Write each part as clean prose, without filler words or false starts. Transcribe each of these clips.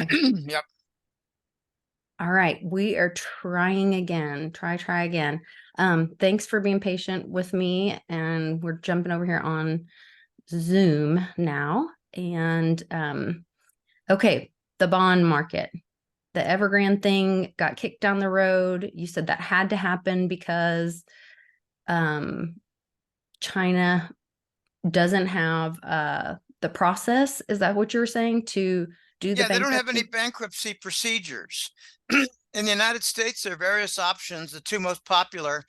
Yep. All right, we are trying again. Try again. Thanks for being patient with me, and we're jumping over here on Zoom now. And okay, the bond market, the Evergrande thing got kicked down the road. You said that had to happen because China doesn't have the process. Is that what you were saying, to do the Yeah, they don't have any bankruptcy? bankruptcy procedures. In the United States, there are various options. The two most popular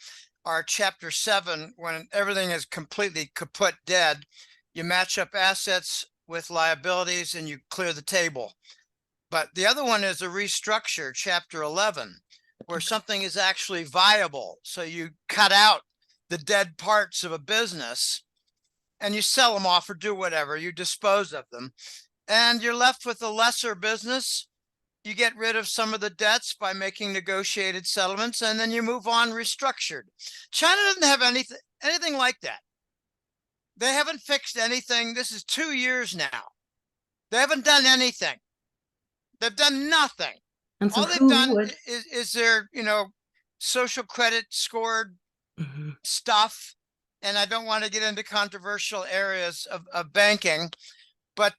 are Chapter 7, when everything is completely kaput dead. You match up assets with liabilities and you clear the table. But the other one is a restructure, Chapter 11, where something is actually viable. So you cut out the dead parts of a business and you sell them off or do whatever, you dispose of them, and you're left with a lesser business. You get rid of some of the debts by making negotiated settlements, and then you move on restructured. China doesn't have anything like that. They haven't fixed anything. This is 2 years now. They haven't done anything. They've done nothing. And so All they've who done would? is their, social credit scored Mhm. stuff. And I don't want to get into controversial areas of banking, but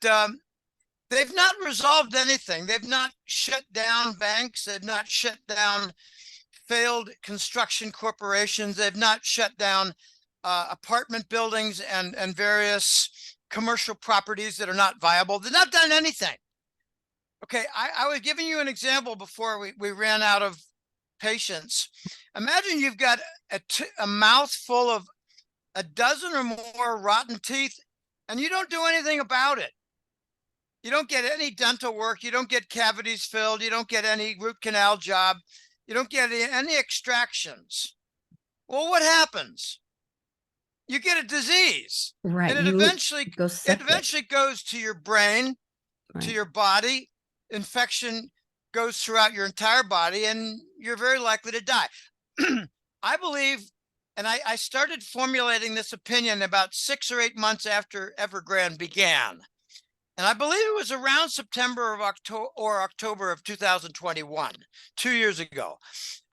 they've not resolved anything. They've not shut down banks. They've not shut down failed construction corporations. They've not shut down apartment buildings and various commercial properties that are not viable. They've not done anything. Okay, I was giving you an example before we ran out of patience. Imagine you've got a mouth full of a dozen or more rotten teeth, and you don't do anything about it. You don't get any dental work. You don't get cavities filled. You don't get any root canal job. You don't get any extractions. Well, what happens? You get a disease, Right. and it You eventually go it septic. eventually goes to your brain, to Right. your body. Infection goes throughout your entire body, and you're very likely to die. I believe, and I started formulating this opinion about 6 or 8 months after Evergrande began. And I believe it was around September or October of 2021, 2 years ago.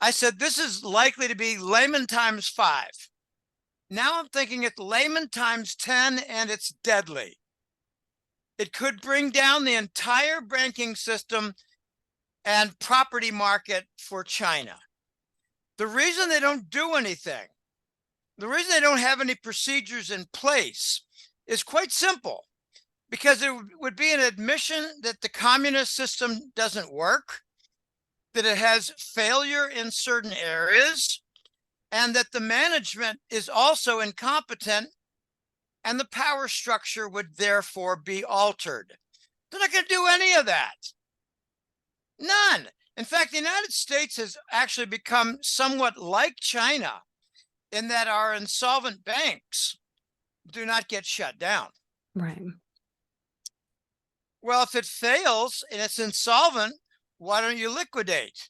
I said, this is likely to be Lehman times 5. Now I'm thinking it's Lehman times 10, and it's deadly. It could bring down the entire banking system and property market for China. The reason they don't do anything, the reason they don't have any procedures in place is quite simple. Because it would be an admission that the communist system doesn't work, that it has failure in certain areas, and that the management is also incompetent, and the power structure would therefore be altered. They're not going to do any of that. None. In fact, the United States has actually become somewhat like China in that our insolvent banks do not get shut down. Right. Well, if it fails and it's insolvent, why don't you liquidate?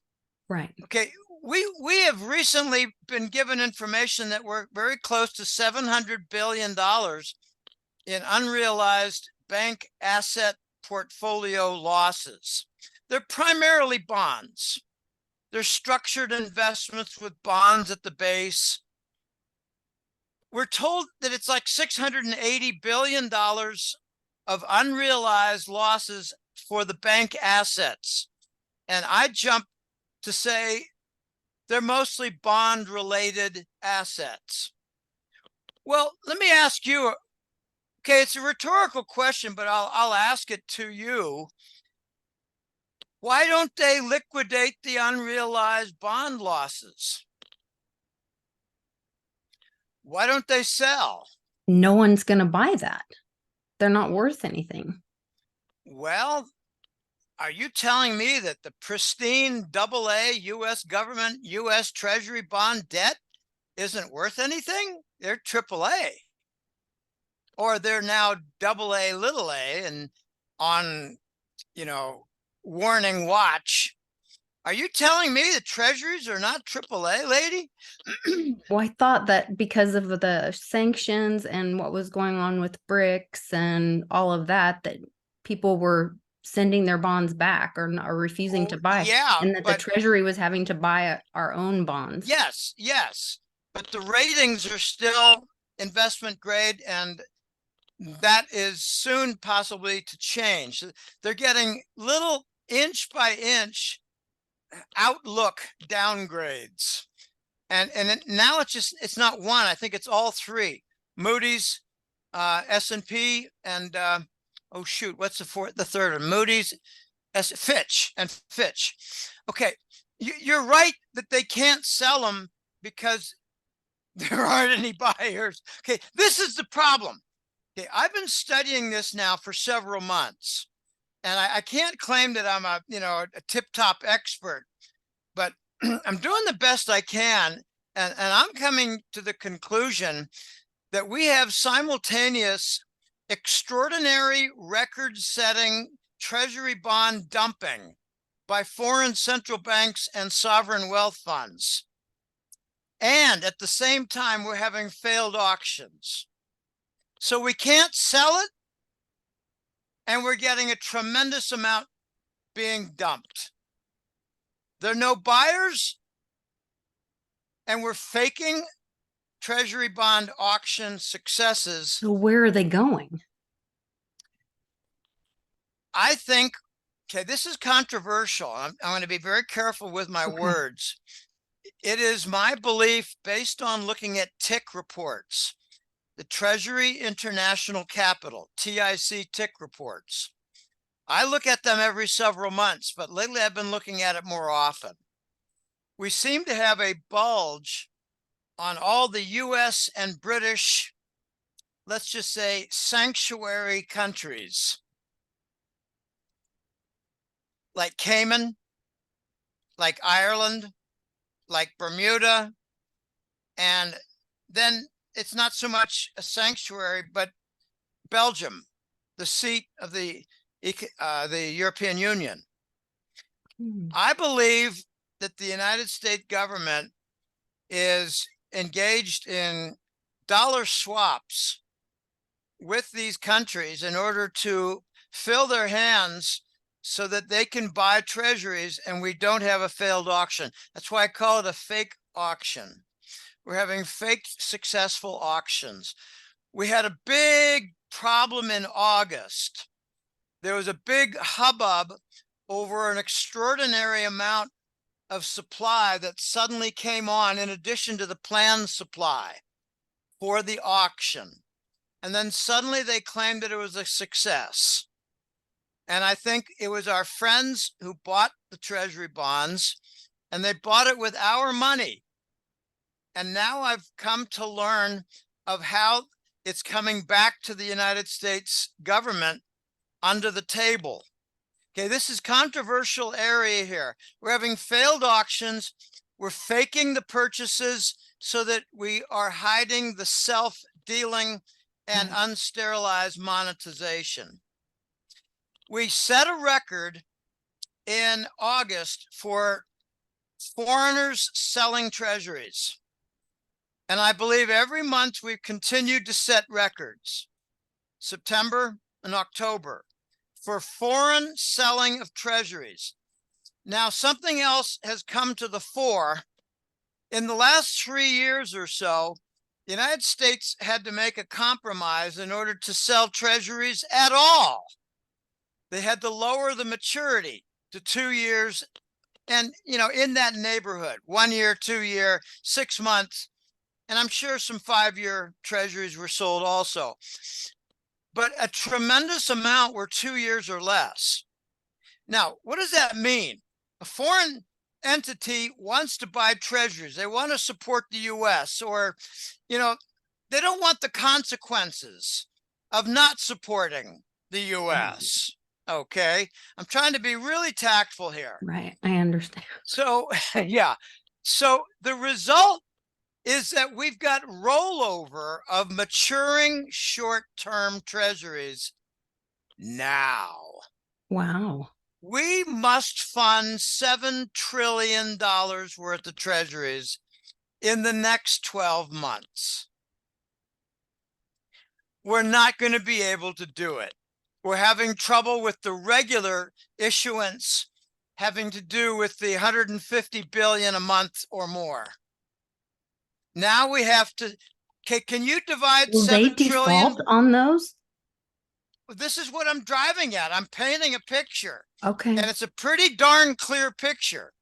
Right. Okay, we have recently been given information that we're very close to $700 billion in unrealized bank asset portfolio losses. They're primarily bonds. They're structured investments with bonds at the base. We're told that it's like $680 billion of unrealized losses for the bank assets. And I jump to say they're mostly bond related assets. Well, let me ask you, okay, it's a rhetorical question, but I'll ask it to you. Why don't they liquidate the unrealized bond losses? Why don't they sell? No one's going to buy that. They're not worth anything. Well, are you telling me that the pristine AA US government, US Treasury bond debt isn't worth anything? They're AAA. Or they're now AA little a and on, warning watch. Are you telling me the treasuries are not AAA, lady? Well, I thought that because of the sanctions and what was going on with BRICS and all of that, that people were sending their bonds back or refusing to buy, yeah, and that the but Treasury was having to buy our own bonds. yes, but the ratings are still investment grade, and that is soon possibly to change. They're getting little inch by inch outlook downgrades. And now it's not one. I think it's all three. Moody's, S&P, and oh shoot, what's the third one? Moody's, Fitch, and Fitch. Okay, you're right that they can't sell them because there aren't any buyers. Okay, this is the problem. Okay, I've been studying this now for several months, and I can't claim that I'm a tip-top expert, but I'm doing the best I can, and I'm coming to the conclusion that we have simultaneous extraordinary record-setting treasury bond dumping by foreign central banks and sovereign wealth funds. And at the same time, we're having failed auctions. So we can't sell it, and we're getting a tremendous amount being dumped. There are no buyers, and we're faking treasury bond auction successes. So where are they going? I think, okay, this is controversial. I'm going to be very careful with my words. It is my belief, based on looking at TIC reports, the Treasury International Capital, TIC TIC reports. I look at them every several months, but lately I've been looking at it more often. We seem to have a bulge on all the US and British, let's just say, sanctuary countries like Cayman, like Ireland, like Bermuda, and then it's not so much a sanctuary, but Belgium, the seat of the European Union. I believe that the United States government is engaged in dollar swaps with these countries in order to fill their hands so that they can buy treasuries and we don't have a failed auction. That's why I call it a fake auction. We're having fake successful auctions. We had a big problem in August. There was a big hubbub over an extraordinary amount of supply that suddenly came on in addition to the planned supply for the auction. And then suddenly they claimed that it was a success. And I think it was our friends who bought the treasury bonds, and they bought it with our money. And now I've come to learn of how it's coming back to the United States government under the table. Okay, this is controversial area here. We're having failed auctions. We're faking the purchases so that we are hiding the self-dealing and unsterilized monetization. We set a record in August for foreigners selling treasuries. And I believe every month we've continued to set records, September and October, for foreign selling of treasuries. Now, something else has come to the fore. In the last 3 years or so, the United States had to make a compromise in order to sell treasuries at all. They had to lower the maturity to 2 years and, in that neighborhood, 1 year, 2 year, 6 months. And I'm sure some 5-year treasuries were sold also. But a tremendous amount were 2 years or less. Now, what does that mean? A foreign entity wants to buy treasuries. They want to support the US, or, they don't want the consequences of not supporting the US. Okay. I'm trying to be really tactful here. Right. I understand. So, yeah. So the result is that we've got rollover of maturing short-term treasuries now. Wow. We must fund $7 trillion worth of treasuries in the next 12 months. We're not going to be able to do it. We're having trouble with the regular issuance having to do with the 150 billion a month or more. Now we have to, okay, can you divide Will they 7 trillion? default on those? This is what I'm driving at. I'm painting a picture, Okay. and it's a pretty darn clear picture.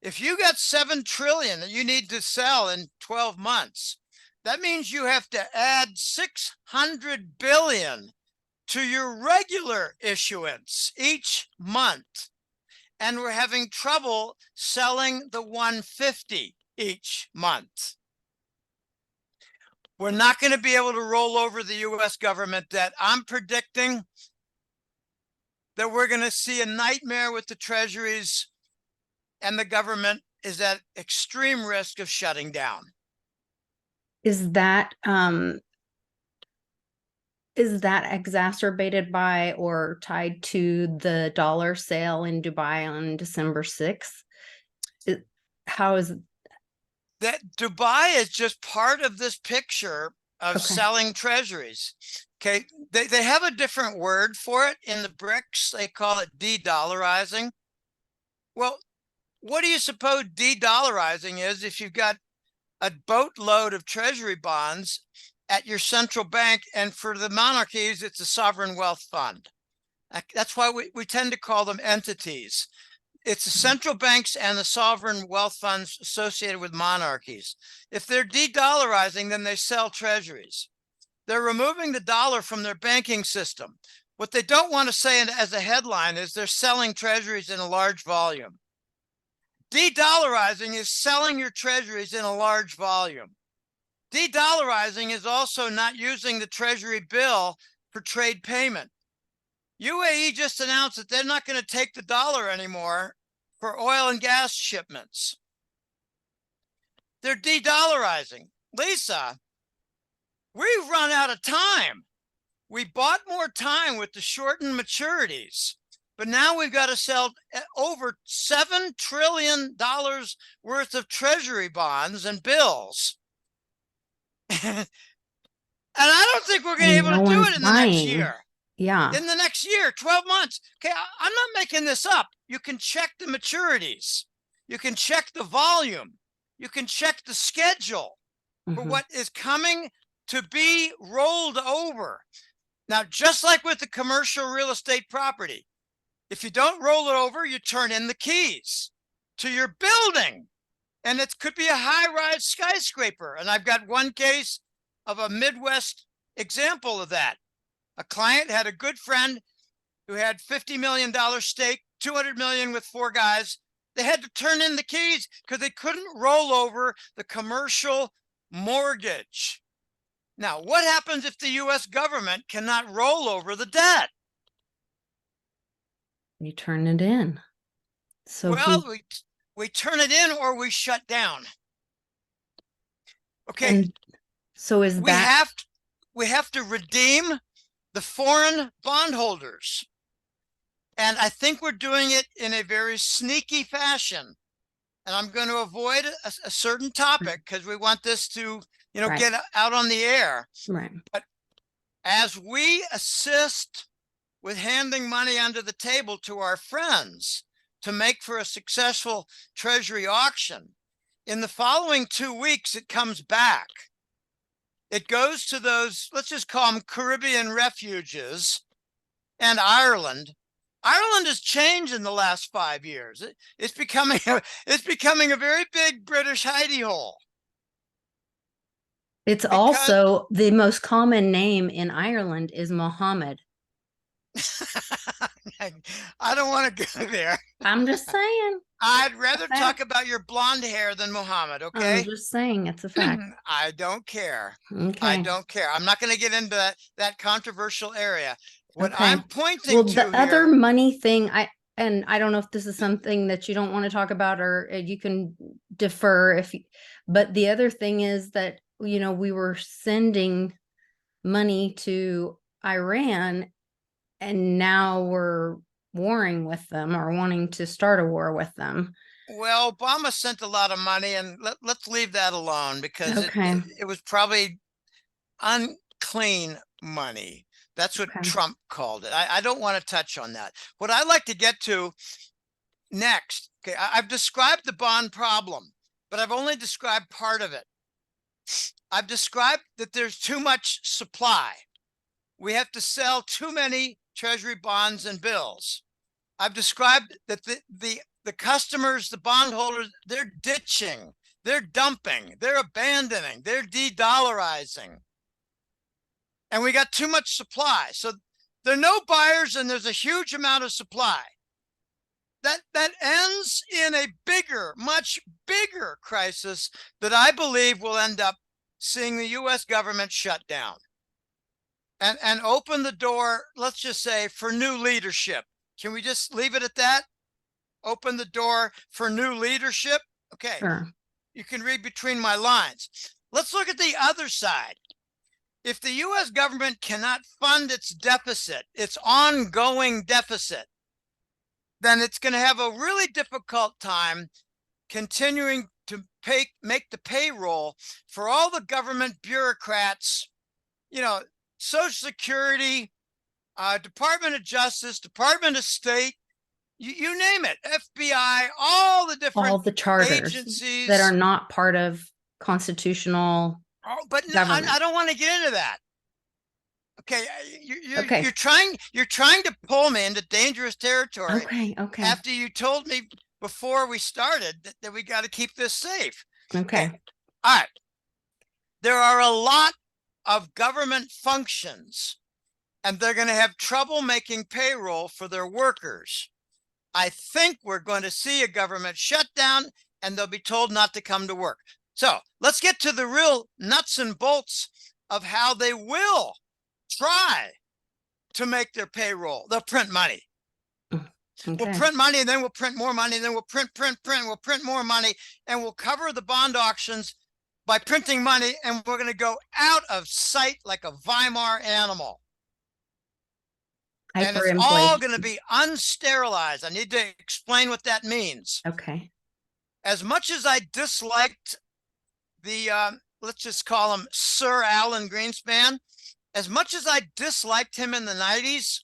If you got 7 trillion that you need to sell in 12 months, that means you have to add 600 billion to your regular issuance each month. And we're having trouble selling the 150 each month. We're not going to be able to roll over the US government debt. I'm predicting that we're going to see a nightmare with the treasuries, and the government is at extreme risk of shutting down. Is that exacerbated by or tied to the dollar sale in Dubai on December 6th? How is that? Dubai is just part of this picture of selling treasuries. Okay, they have a different word for it in the BRICS. They call it de-dollarizing. Well, what do you suppose de-dollarizing is if you've got a boatload of treasury bonds at your central bank, and for the monarchies, it's a sovereign wealth fund. That's why we tend to call them entities. It's the central banks and the sovereign wealth funds associated with monarchies. If they're de-dollarizing, then they sell treasuries. They're removing the dollar from their banking system. What they don't want to say as a headline is they're selling treasuries in a large volume. De-dollarizing is selling your treasuries in a large volume. De-dollarizing is also not using the treasury bill for trade payment. UAE just announced that they're not going to take the dollar anymore for oil and gas shipments. They're de-dollarizing. Lisa, we've run out of time. We bought more time with the shortened maturities, but now we've got to sell over $7 trillion worth of treasury bonds and bills. And I don't think we're going to be able to do it in the next year. Yeah. In the next year, 12 months. Okay, I'm not making this up. You can check the maturities. You can check the volume. You can check the schedule for what is coming to be rolled over. Now, just like with the commercial real estate property, if you don't roll it over, you turn in the keys to your building. And it could be a high-rise skyscraper. And I've got one case of a Midwest example of that. A client had a good friend who had $50 million stake, 200 million with 4 guys. They had to turn in the keys because they couldn't roll over the commercial mortgage. Now, what happens if the US government cannot roll over the debt? You turn it in. So well, we turn it in or we shut down. Okay. And so is that we have to redeem the foreign bondholders. And I think we're doing it in a very sneaky fashion. And I'm going to avoid a certain topic because we want this to, get out on the air. Right. But as we assist with handing money under the table to our friends to make for a successful treasury auction, in the following 2 weeks, it comes back. It goes to those, let's just call them Caribbean refuges, and Ireland. Ireland has changed in the last 5 years. It's becoming a very big British hidey hole. It's also the most common name in Ireland is Mohammed. I don't want to go there. I'm just saying. I'd rather talk about your blonde hair than Mohammed, okay? I'm just saying, it's a fact. I don't care. Okay. I don't care. I'm not going to get into that controversial area. What I'm pointing to the here, other money thing, I don't know if this is something that you don't want to talk about, or you can defer but the other thing is that, we were sending money to Iran and now we're warring with them or wanting to start a war with them. Well, Obama sent a lot of money, and let's leave that alone because it was probably unclean money. That's what Okay. Trump called it. I don't want to touch on that. What I'd like to get to next, okay, I've described the bond problem, but I've only described part of it. I've described that there's too much supply. We have to sell too many treasury bonds and bills. I've described that the customers, the bondholders, they're ditching, they're dumping, they're abandoning, they're de-dollarizing. And we got too much supply. So there are no buyers and there's a huge amount of supply. That ends in a bigger, much bigger crisis that I believe will end up seeing the US government shut down and open the door, let's just say, for new leadership. Can we just leave it at that? Open the door for new leadership? Okay. Sure. You can read between my lines. Let's look at the other side. If the US government cannot fund its deficit, its ongoing deficit, then it's going to have a really difficult time continuing to make the payroll for all the government bureaucrats, Social Security, Department of Justice, Department of State, you name it, FBI, all the different All the charters agencies that are not part of constitutional but government. I don't want to get into that. Okay, Okay. you're trying to pull me into dangerous territory. Okay. After you told me before we started that we got to keep this safe. Okay. All right. There are a lot of government functions, and they're going to have trouble making payroll for their workers. I think we're going to see a government shutdown, and they'll be told not to come to work. So let's get to the real nuts and bolts of how they will try to make their payroll. They'll print money. Okay. We'll print money, and then we'll print more money, and then we'll print, we'll print more money, and we'll cover the bond auctions by printing money, and we're going to go out of sight like a Weimar animal. And it's all going to be unsterilized. I need to explain what that means. Okay. As much as I disliked the, let's just call him Sir Alan Greenspan, as much as I disliked him in the 90s,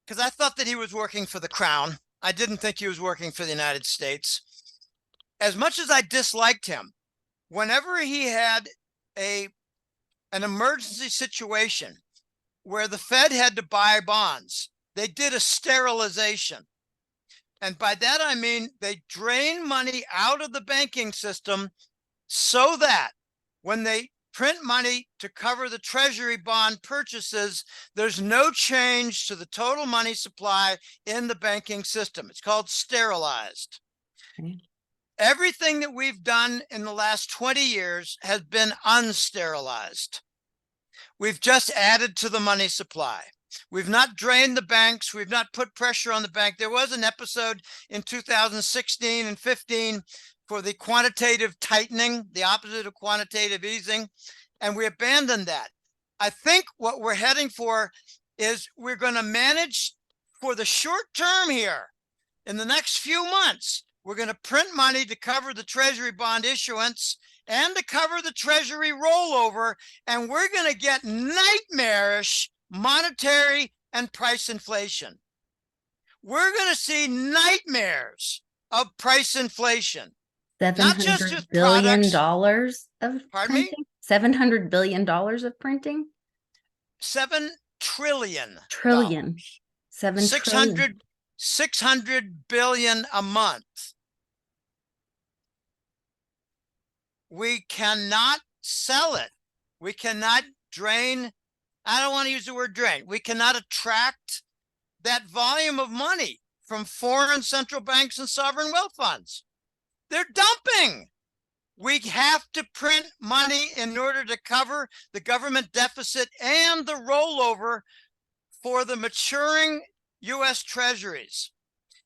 because I thought that he was working for the crown. I didn't think he was working for the United States. As much as I disliked him, whenever he had an emergency situation where the Fed had to buy bonds, they did a sterilization. And by that, I mean they drain money out of the banking system so that when they print money to cover the treasury bond purchases, there's no change to the total money supply in the banking system. It's called sterilized. Okay. Everything that we've done in the last 20 years has been unsterilized. We've just added to the money supply. We've not drained the banks. We've not put pressure on the bank. There was an episode in 2016 and 15 for the quantitative tightening, the opposite of quantitative easing, and we abandoned that. I think what we're heading for is we're going to manage for the short term here. In the next few months, we're going to print money to cover the treasury bond issuance and to cover the treasury rollover, and we're going to get nightmarish monetary and price inflation. We're going to see nightmares of price inflation. Not just $700 billion products. of printing? $700 billion of printing? 7 trillion. Trillion. 600 billion a month. We cannot sell it. We cannot drain. I don't want to use the word drain. We cannot attract that volume of money from foreign central banks and sovereign wealth funds. They're dumping. We have to print money in order to cover the government deficit and the rollover for the maturing U.S. treasuries.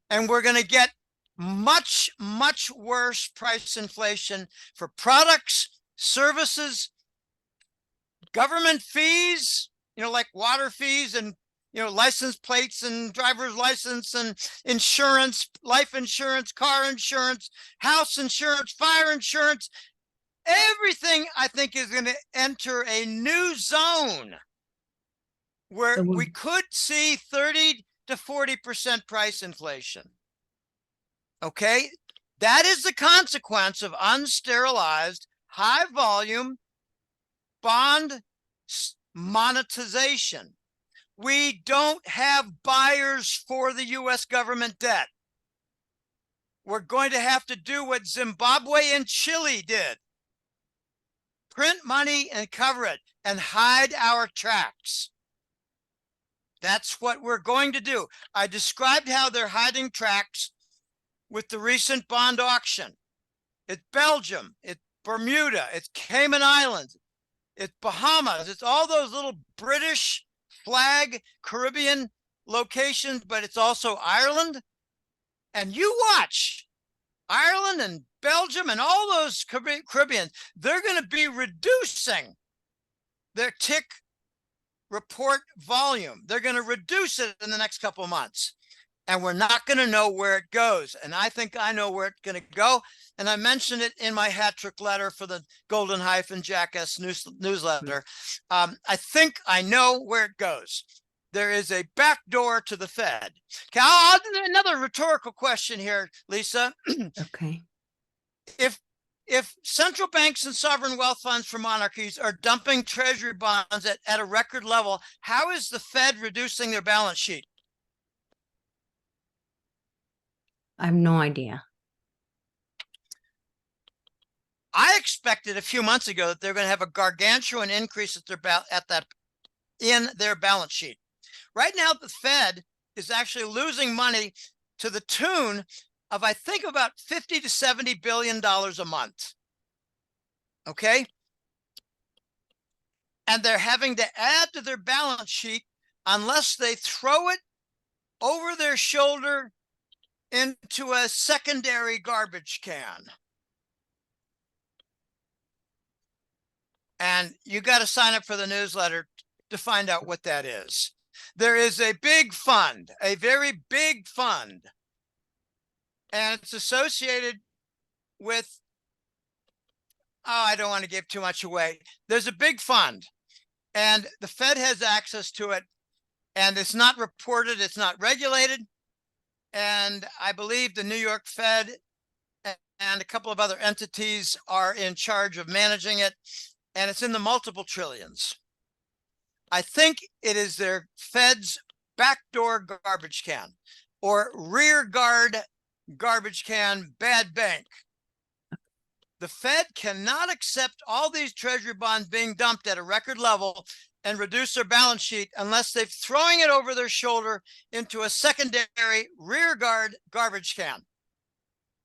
And we're going to get much, much worse price inflation for products, services, government fees, like water fees and, license plates and driver's license and insurance, life insurance, car insurance, house insurance, fire insurance. Everything, I think, is going to enter a new zone. where So we could see 30 to 40% price inflation. Okay. That is the consequence of unsterilized, high volume bond monetization. We don't have buyers for the US government debt. We're going to have to do what Zimbabwe and Chile did. Print money and cover it and hide our tracks. That's what we're going to do. I described how they're hiding tracks with the recent bond auction. It's Belgium, it's Bermuda, it's Cayman Islands, it's Bahamas, it's all those little British flag Caribbean locations, but it's also Ireland. And you watch Ireland and Belgium and all those Caribbean, they're going to be reducing their tick report volume. They're going to reduce it in the next couple of months. And we're not going to know where it goes. And I think I know where it's going to go. And I mentioned it in my hat trick letter for the Golden-Jackass newsletter. I think I know where it goes. There is a back door to the Fed. Okay, I'll do another rhetorical question here, Lisa. Okay. If central banks and sovereign wealth funds for monarchies are dumping treasury bonds at a record level, how is the Fed reducing their balance sheet? I have no idea. I expected a few months ago that they're going to have a gargantuan increase in their balance sheet. Right now, the Fed is actually losing money to the tune of, I think, about $50 to $70 billion a month. Okay. And they're having to add to their balance sheet unless they throw it over their shoulder into a secondary garbage can. And you got to sign up for the newsletter to find out what that is. There is a big fund, a very big fund, and it's associated with, oh, I don't want to give too much away. There's a big fund, and the Fed has access to it, and it's not reported, it's not regulated. And I believe the New York Fed and a couple of other entities are in charge of managing it, and it's in the multiple trillions. I think it is their Fed's backdoor garbage can or rear guard garbage can bad bank. The Fed cannot accept all these treasury bonds being dumped at a record level and reduce their balance sheet unless they're throwing it over their shoulder into a secondary rear guard garbage can.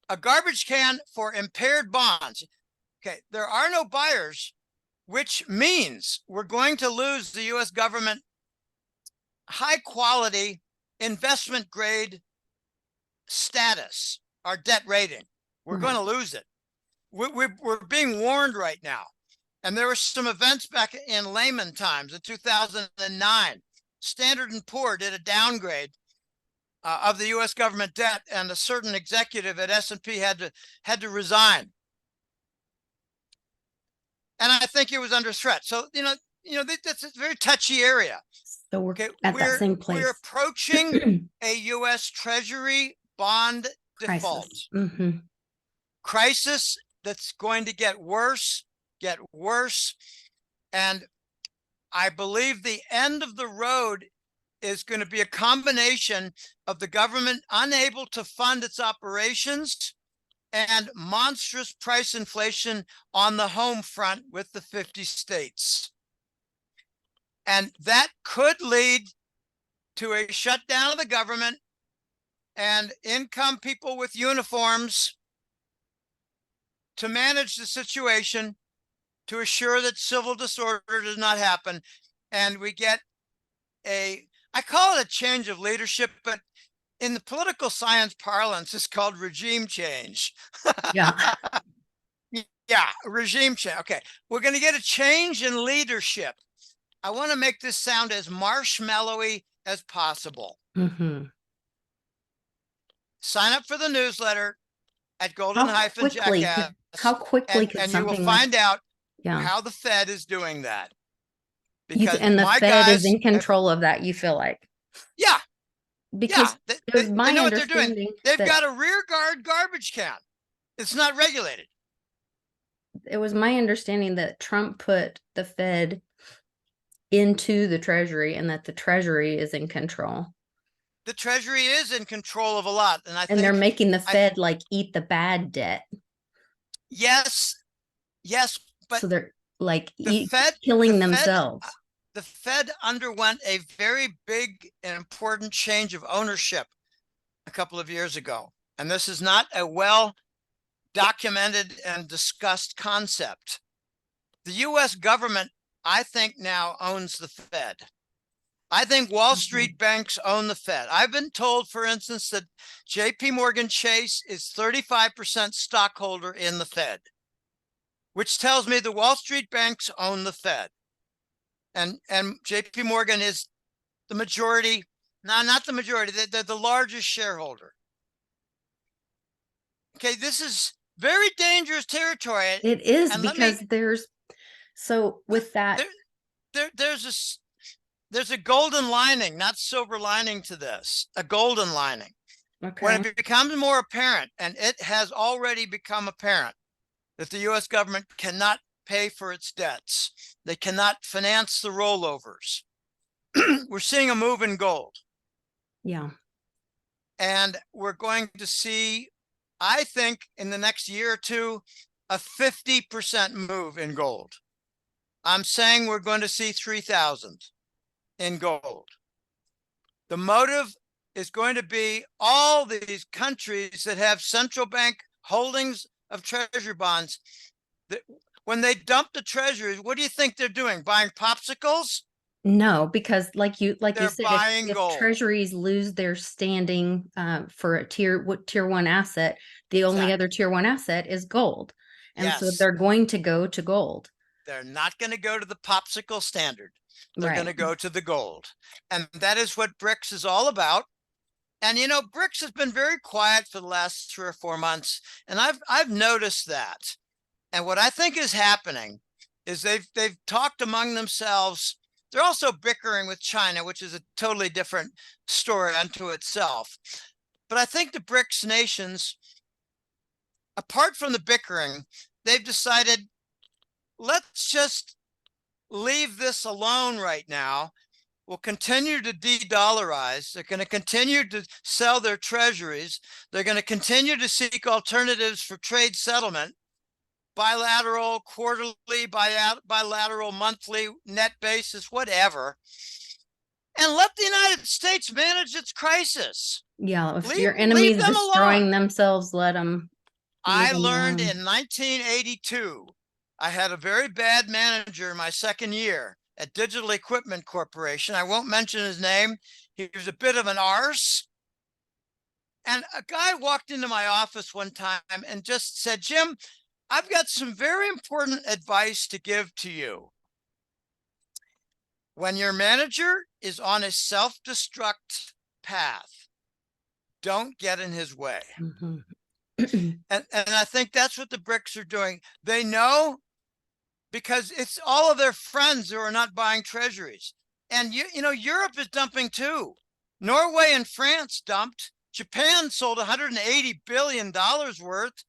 A garbage can for impaired bonds. Okay, there are no buyers, which means we're going to lose the US government high quality investment grade status, our debt rating. We're going to lose it. We're being warned right now. And there were some events back in Lehman times in 2009. Standard & Poor did a downgrade of the US government debt, and a certain executive at S&P had to resign. And I think it was under threat. So, that's a very touchy area. So we're at that same place. We're approaching a US Treasury bond default. Crisis that's going to get worse. And I believe the end of the road is going to be a combination of the government unable to fund its operations and monstrous price inflation on the home front with the 50 states. And that could lead to a shutdown of the government, and in come people with uniforms to manage the situation, to assure that civil disorder does not happen. And we get I call it a change of leadership, but in the political science parlance, it's called regime change. Yeah. Yeah, regime change. Okay, we're going to get a change in leadership. I want to make this sound as marshmallowy as possible. Sign up for the newsletter at Golden-Jackass. How quickly could and something you will find out yeah. how the Fed is doing that. because And the my Fed is guys in control of that, you feel like? yeah, Because yeah, it was they my know what they're doing. understanding They've that got a rear guard garbage can. It's not regulated. Trump put the Fed into the Treasury and that the Treasury is in control. The Treasury is in control of a lot. And I And they're think making the I Fed like eat the bad debt. yes, yes, but So they're like the Fed, the killing Fed, themselves. the Fed underwent a very big and important change of ownership a couple of years ago. And this is not a well documented and discussed concept. The US government, I think, now owns the Fed. I think Wall Street banks own the Fed. I've been told, for instance, that JP Morgan Chase is 35% stockholder in the Fed, which tells me the Wall Street banks own the Fed. And JP Morgan is the majority, no, not the majority, they're the largest shareholder. Okay, this is very dangerous territory. It is, And because with that, there's a golden lining, not silver lining to this, a golden lining. okay. When it becomes more apparent, and it has already become apparent, that the US government cannot pay for its debts, they cannot finance the rollovers. We're seeing a move in gold. Yeah. And we're going to see, I think, in the next year or two, a 50% move in gold. I'm saying we're going to see 3,000 in gold. The motive is going to be all these countries that have central bank holdings of treasury bonds. That when they dump the treasuries, what do you think they're doing? Buying popsicles? No, because like you They're said, buying if gold. treasuries lose their standing for a tier one asset, the only other tier one asset is gold. And so Yes. they're going to go to gold. They're not going to go to the popsicle standard. They're going to Right. go to the gold. And that is what BRICS is all about. And you know, BRICS has been very quiet for the last 3 or 4 months, and I've noticed that. And what I think is happening is they've talked among themselves. They're also bickering with China, which is a totally different story unto itself. But I think the BRICS nations, apart from the bickering, they've decided, let's just leave this alone right now. Will continue to de-dollarize. They're going to continue to sell their treasuries. They're going to continue to seek alternatives for trade settlement, bilateral, quarterly, bilateral, monthly, net basis, whatever. And let the United States manage its crisis. Yeah. If your Leave enemy's them destroying alone. themselves, let them. I learned in 1982, I had a very bad manager in my second year at Digital Equipment Corporation. I won't mention his name. He was a bit of an arse. And a guy walked into my office one time and just said, Jim, I've got some very important advice to give to you. When your manager is on a self-destruct path, don't get in his way. Mm-hmm. And I think that's what the BRICS are doing. They know, because it's all of their friends who are not buying treasuries. And you know, Europe is dumping too. Norway and France dumped. Japan sold $180 billion worth,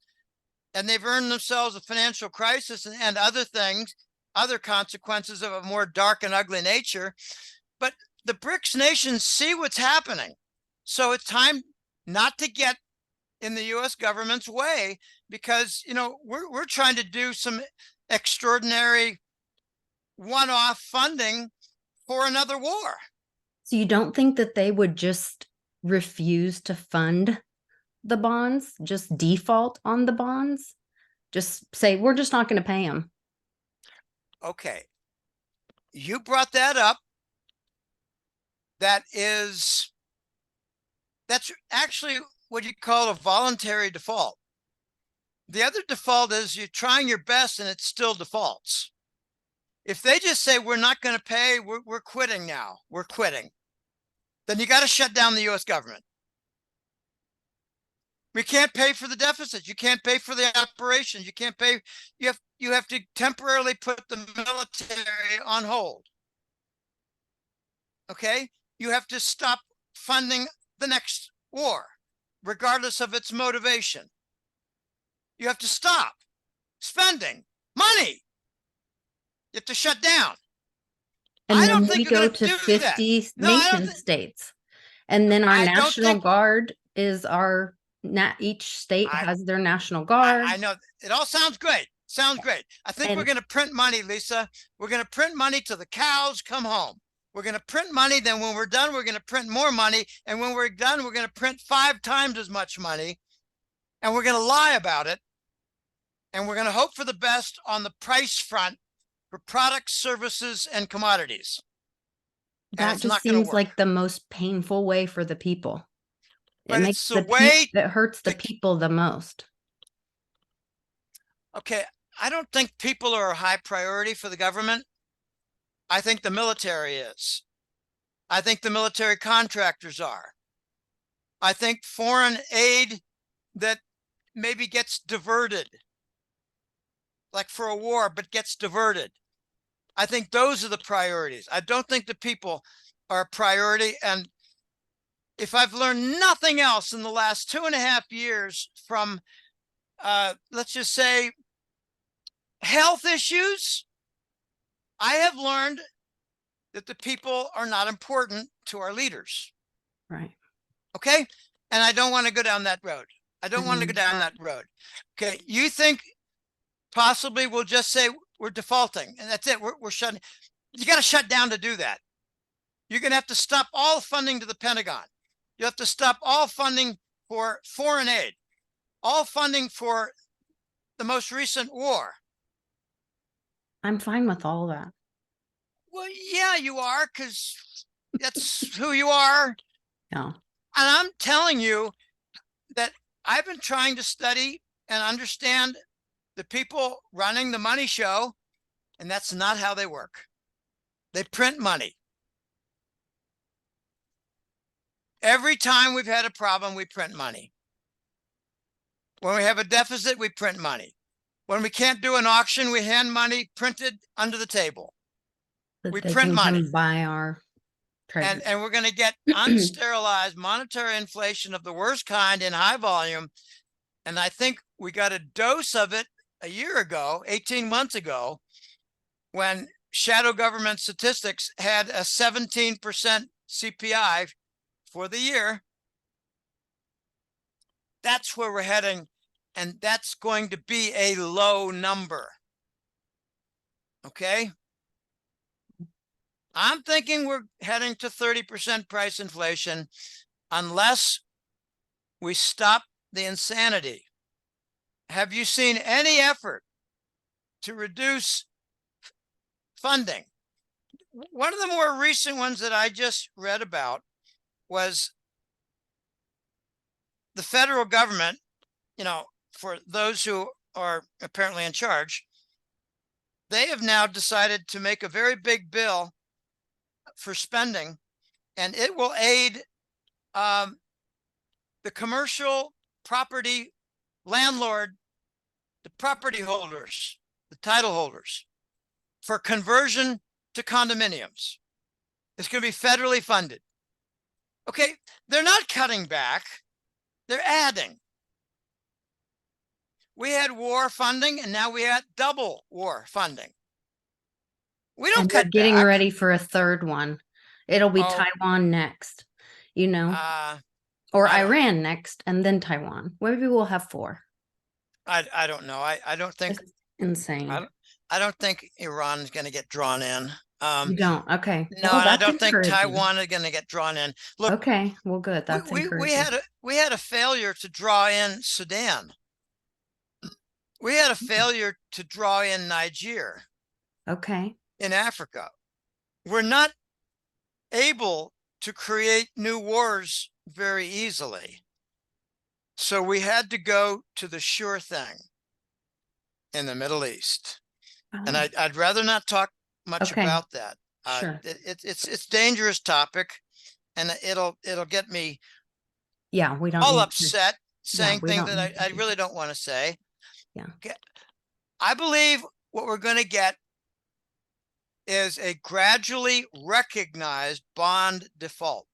and they've earned themselves a financial crisis and other things, other consequences of a more dark and ugly nature. But the BRICS nations see what's happening. So it's time not to get in the US government's way, because, you know, we're trying to do some extraordinary one-off funding for another war. So you don't think that they would just refuse to fund the bonds, just default on the bonds? Just say, we're just not going to pay them. Okay. You brought that up. That's actually what you call a voluntary default. The other default is you're trying your best and it still defaults. If they just say, we're not going to pay, we're quitting now, we're quitting, then you got to shut down the US government. We can't pay for the deficits. You can't pay for the operations. You can't pay. You have to temporarily put the military on hold. Okay. You have to stop funding the next war, regardless of its motivation. You have to stop spending money. You have to shut down. And I don't then think we you're go going to to do that. 50 No, I don't. nation states. And then our I don't National think. Guard is each state I has their National Guard. I know it all sounds great. Sounds great. I think we're And going to print money, Lisa. We're going to print money till the cows come home. We're going to print money. Then when we're done, we're going to print more money. And when we're done, we're going to print 5 times as much money. And we're going to lie about it. And we're going to hope for the best on the price front for products, services, and commodities. And that it's just not going to seems work. like the most painful way for the people. It But makes it's the way it hurts the to. people the most. Okay, I don't think people are a high priority for the government. I think the military is. I think the military contractors are. I think foreign aid that maybe gets diverted, like for a war, but gets diverted. I think those are the priorities. I don't think the people are a priority. And if I've learned nothing else in the last 2.5 years from, let's just say, health issues, I have learned that the people are not important to our leaders. Right. Okay. And I don't want to go down that road. I don't want to go down that road. Okay. You think possibly we'll just say we're defaulting and that's it. We're shutting. You got to shut down to do that. You're going to have to stop all funding to the Pentagon. You have to stop all funding for foreign aid, all funding for the most recent war. I'm fine with all that. Well, yeah, you are, because that's who you are. Yeah. And I'm telling you that I've been trying to study and understand the people running the money show, and that's not how they work. They print money. Every time we've had a problem, we print money. When we have a deficit, we print money. When we can't do an auction, we hand money printed under the table. That We they print can money. come buy our treasures. And we're going to get unsterilized monetary inflation of the worst kind in high volume. And I think we got a dose of it a year ago, 18 months ago, when shadow government statistics had a 17% CPI for the year. That's where we're heading. And that's going to be a low number. Okay. I'm thinking we're heading to 30% price inflation unless we stop the insanity. Have you seen any effort to reduce funding? One of the more recent ones that I just read about was the federal government, for those who are apparently in charge, they have now decided to make a very big bill for spending, and it will aid the commercial property landlord, the property holders, the title holders, for conversion to condominiums. It's going to be federally funded. Okay, they're not cutting back, they're adding. We had war funding, and now we had double war funding. We don't And they're cut getting back. ready for a third one. It'll be Oh, Taiwan next, or Iran next, and then Taiwan. Maybe we'll have 4. I don't know. I don't think It's insane. I don't think Iran is going to get drawn in. You don't? Okay. No, Well, and I that's don't think encouraging. Taiwan is going to get drawn in. Look, Okay. Well, good. That's we encouraging. had a failure to draw in Sudan. We had a failure to draw in Niger. Okay. In Africa. We're not able to create new wars very easily. So we had to go to the sure thing in the Middle East. And I'd rather not talk much about that. Sure. It's dangerous topic, and it'll get me we don't all upset saying we things don't that I really don't want to say. Yeah. Okay. I believe what we're going to get is a gradually recognized bond default.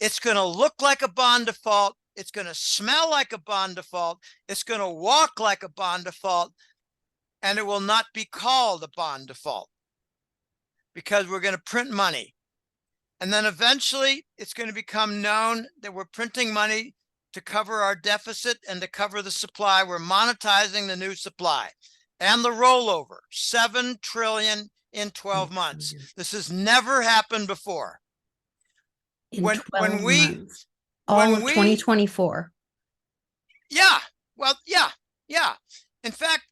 It's going to look like a bond default. It's going to smell like a bond default. It's going to walk like a bond default. And it will not be called a bond default because we're going to print money. And then eventually it's going to become known that we're printing money to cover our deficit and to cover the supply. We're monetizing the new supply and the rollover, 7 trillion in 12 months. This has never happened before. In When 12 we months, all of 2024. Yeah, well, yeah. In fact,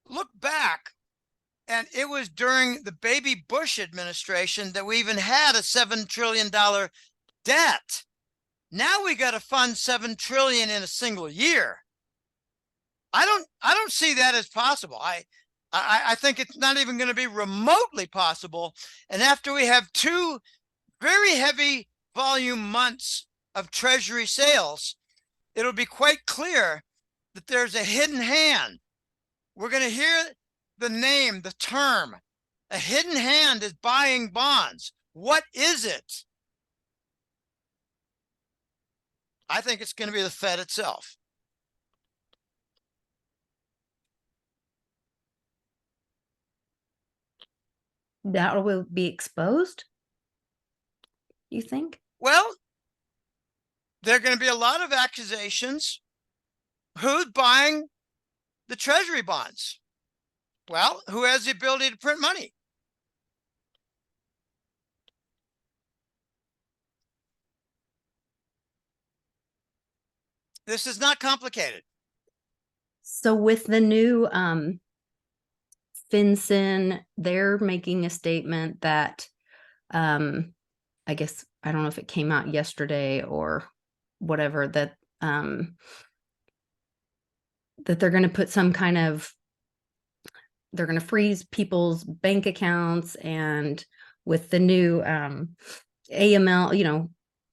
look back, and it was during the baby Bush administration that we even had a $7 trillion debt. Now we got to fund 7 trillion in a single year. I don't see that as possible. I think it's not even going to be remotely possible. And after we have 2 very heavy volume months of Treasury sales, it'll be quite clear that there's a hidden hand. We're going to hear the name, the term. A hidden hand is buying bonds. What is it? I think it's going to be the Fed itself. That will be exposed, you think? Well, there are going to be a lot of accusations. Who's buying the Treasury bonds? Well, who has the ability to print money? This is not complicated. So with the new FinCEN, they're making a statement that I guess I don't know if it came out yesterday or whatever, that that they're going to put some kind of, they're going to freeze people's bank accounts, and with the new AML,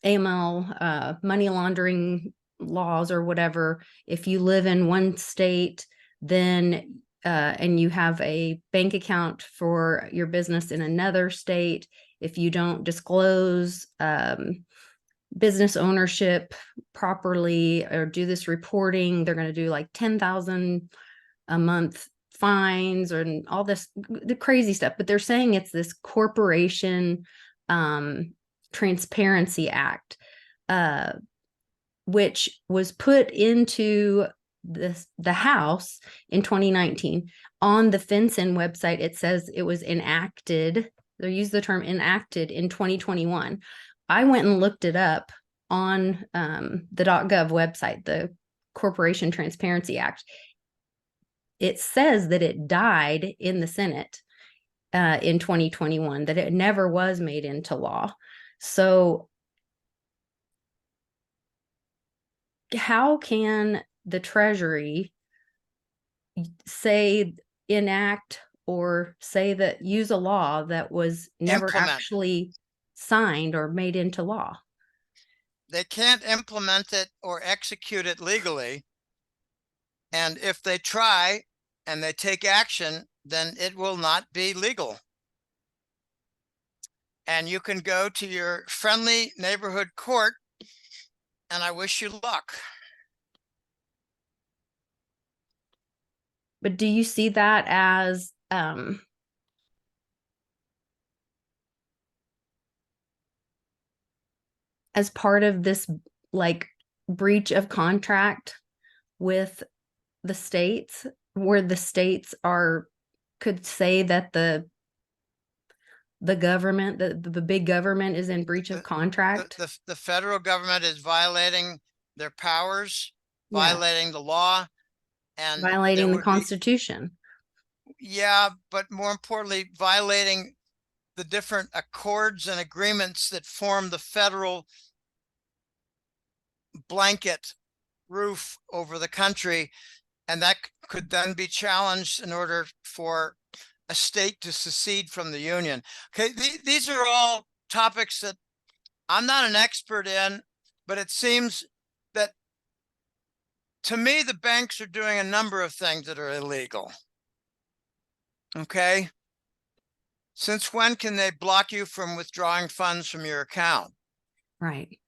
AML money laundering laws or whatever, if you live in one state, then and you have a bank account for your business in another state, if you don't disclose business ownership properly or do this reporting, they're going to do like 10,000 a month fines and all this, the crazy stuff. But they're saying it's this corporation transparency act, which was put into the House in 2019. On the FinCEN website, it says it was enacted. They use the term enacted in 2021. I went and looked it up on the .gov website, the Corporation Transparency Act. It says that it died in the Senate in 2021, that it never was made into law. So how can the Treasury say enact or say that use a law that was never actually signed or made into law? They can't implement it or execute it legally. And if they try and they take action, then it will not be legal. And you can go to your friendly neighborhood court, and I wish you luck. But do you see that as part of this like breach of contract with the states, where the states could say that the government, the big government, is in breach of contract? The federal government is violating their powers, violating the law, and violating the Constitution. Yeah, but more importantly, violating the different accords and agreements that form the federal blanket roof over the country. And that could then be challenged in order for a state to secede from the union. Okay, these are all topics that I'm not an expert in, but it seems that to me, the banks are doing a number of things that are illegal. Okay. Since when can they block you from withdrawing funds from your account? Right.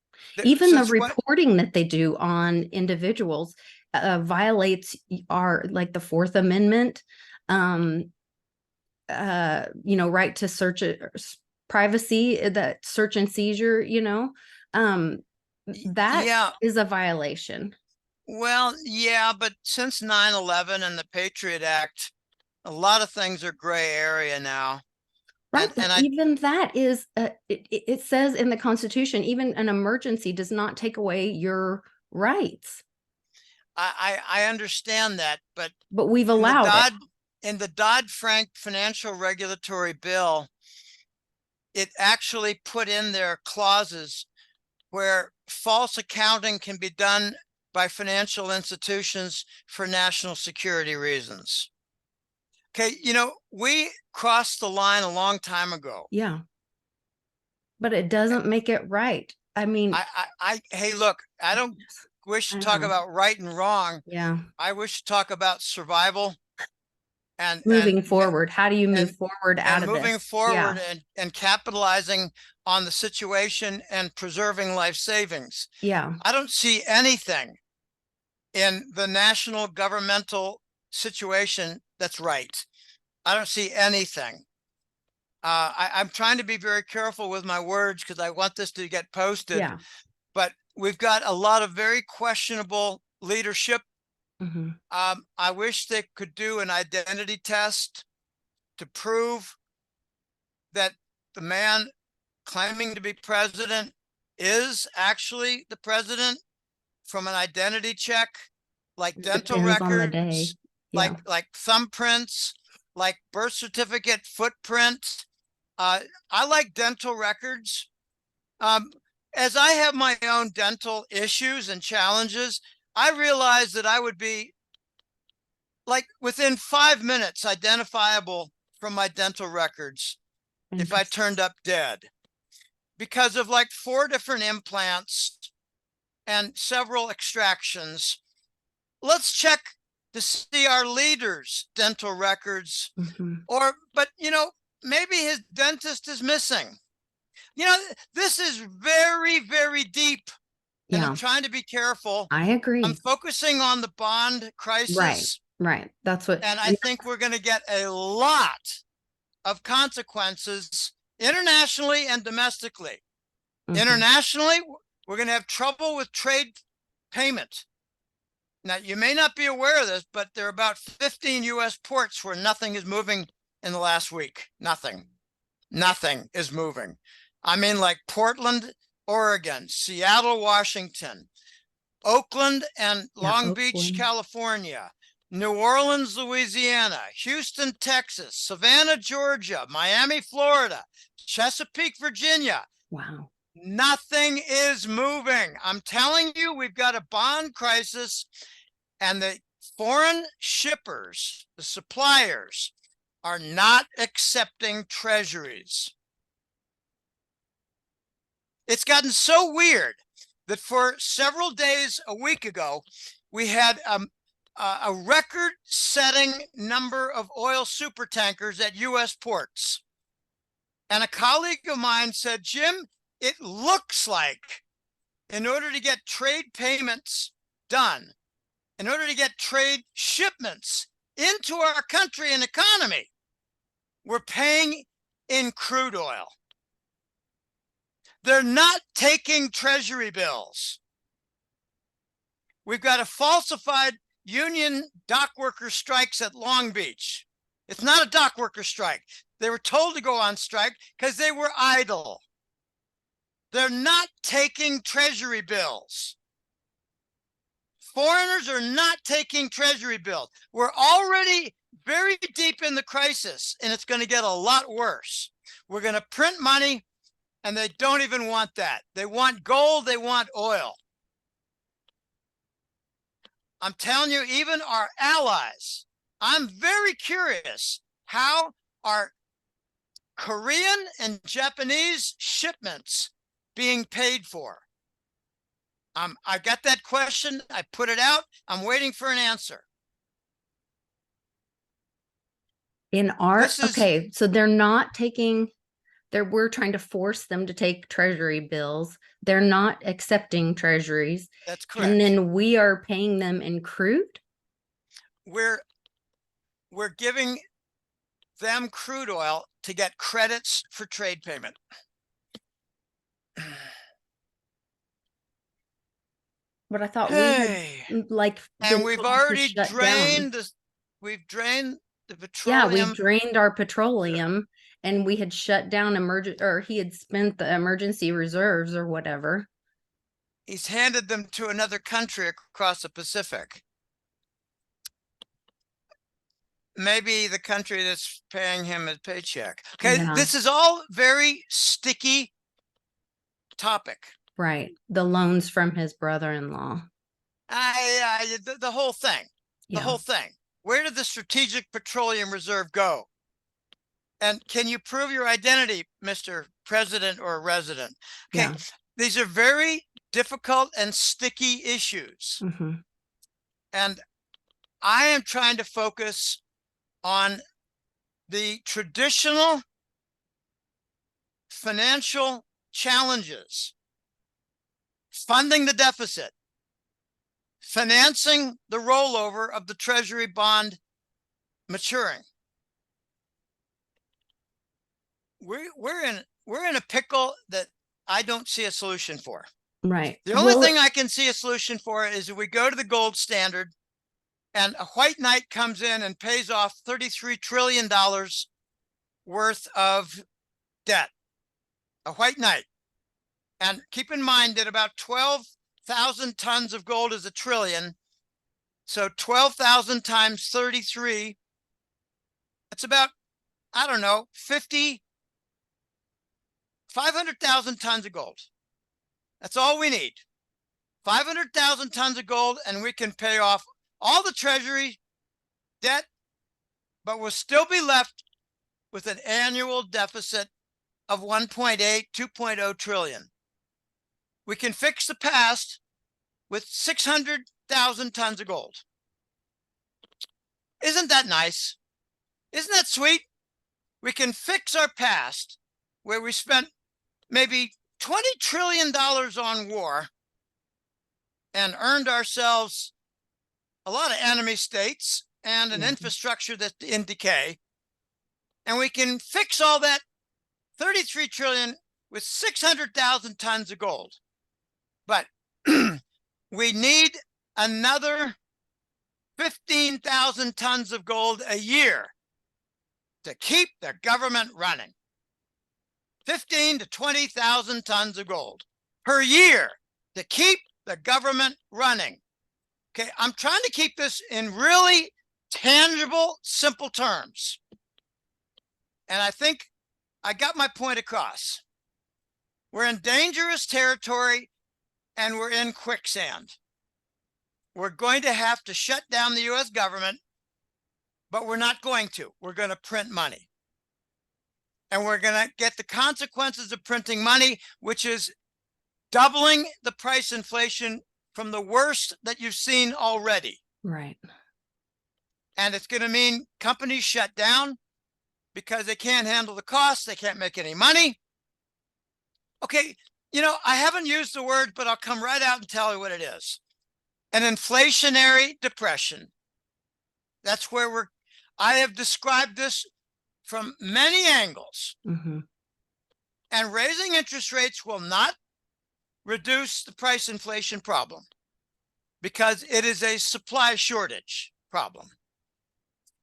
Even the Since what? reporting that they do on individuals violates our, like, the Fourth Amendment, right to search privacy, that search and seizure, um, that Yeah, is a violation. well, yeah, but since 9/11 and the Patriot Act, a lot of things are gray area now. Right, And but and I even that is, it says in the Constitution, even an emergency does not take away your rights, I understand that, but but we've in the allowed it. Dodd-Frank financial regulatory bill, it actually put in there clauses where false accounting can be done by financial institutions for national security reasons. Okay, we crossed the line a long time ago. Yeah, but it doesn't make it right. I mean, Hey, look, I don't wish to I talk know. about right and wrong. Yeah. I wish to talk about survival and and Moving forward, how do you and move forward out and of moving this? Yeah. forward and capitalizing on the situation and preserving life savings. Yeah. I don't see anything in the national governmental situation that's right. I don't see anything. I'm trying to be very careful with my words because I want this to get posted, Yeah. but we've got a lot of very questionable leadership. Hmm. I wish they could do an identity test to prove that the man claiming to be president is actually the president from an identity check, like It dental depends on the day. records, Yeah. like thumbprints, like birth certificate footprint. Uh, I like dental records. Um, as I have my own dental issues and challenges, I realized that I would be like within 5 minutes identifiable from my dental records if I Interesting. turned up dead because of like 4 different implants and several extractions. Let's check to see our leaders' dental records, Hmm. but maybe his dentist is missing. This is very, very deep, and I'm Yeah. trying to be careful. I I'm agree. focusing on the bond Right. crisis, Right. That's what, and I think we're going to get a lot of consequences internationally and domestically. mhm. Internationally, we're going to have trouble with trade payment. Now, you may not be aware of this, but there are about 15 US ports where nothing is moving in the last week. Nothing. Nothing is moving. I mean, like Portland, Oregon, Seattle, Washington, Oakland and Yeah. Long Beach, Oakland. California, New Orleans, Louisiana, Houston, Texas, Savannah, Georgia, Miami, Florida, Chesapeake, Virginia. Wow. Nothing is moving. I'm telling you, we've got a bond crisis, and the foreign shippers, the suppliers, are not accepting treasuries. It's gotten so weird that for several days a week ago, we had a record-setting number of oil super tankers at U.S. ports. And a colleague of mine said, Jim, it looks like in order to get trade payments done, in order to get trade shipments into our country and economy, we're paying in crude oil. They're not taking treasury bills. We've got a falsified union dock worker strikes at Long Beach. It's not a dock worker strike. They were told to go on strike because they were idle. They're not taking treasury bills. Foreigners are not taking treasury bills. We're already very deep in the crisis, and it's going to get a lot worse. We're going to print money, and they don't even want that. They want gold, they want oil. I'm telling you, even our allies, I'm very curious how our Korean and Japanese shipments being paid for. I got that question. I put it out. I'm waiting for an answer. In our, This is, okay, so they're not taking, we're trying to force them to take treasury bills. They're not accepting treasuries. that's And correct. then we are paying them in crude? We're giving them crude oil to get credits for trade payment. But I thought we had Hey, like and been we've told to already shut down. drained this. We've drained the Yeah, we petroleum. drained our petroleum and we had shut down or he had spent the emergency reserves or whatever. He's handed them to another country across the Pacific. Maybe the country that's paying him a paycheck. Okay, Yeah, this is all very sticky topic. right. The loans from his brother-in-law. The whole thing, the Yeah, whole thing. Where did the Strategic Petroleum Reserve go? And can you prove your identity, Mr. President or resident? Okay, yeah. these are very difficult and sticky issues. Hmm. And I am trying to focus on the traditional financial challenges, funding the deficit, financing the rollover of the Treasury bond maturing. We're in a pickle that I don't see a solution for. Right. The only Well, thing I can see a solution for is if we go to the gold standard and a white knight comes in and pays off $33 trillion worth of debt. A white knight. And keep in mind that about 12,000 tons of gold is a trillion. So 12,000 times 33, that's about, I don't know, 500,000 tons of gold. That's all we need. 500,000 tons of gold, and we can pay off all the treasury debt, but we'll still be left with an annual deficit of 1.8, 2.0 trillion. We can fix the past with 600,000 tons of gold. Isn't that nice? Isn't that sweet? We can fix our past where we spent maybe $20 trillion on war and earned ourselves a lot of enemy states and an infrastructure that's in decay. And we can fix all that 33 trillion with 600,000 tons of gold. But we need another 15,000 tons of gold a year to keep the government running. 15 to 20,000 tons of gold per year to keep the government running. Okay, I'm trying to keep this in really tangible, simple terms. And I think I got my point across. We're in dangerous territory and we're in quicksand. We're going to have to shut down the US government, but we're not going to. We're going to print money. And we're going to get the consequences of printing money, which is doubling the price inflation from the worst that you've seen already. right. And it's going to mean companies shut down because they can't handle the costs. They can't make any money. Okay, you know, I haven't used the word, but I'll come right out and tell you what it is. An inflationary depression. That's where I have described this from many angles. Hmm. And raising interest rates will not reduce the price inflation problem because it is a supply shortage problem.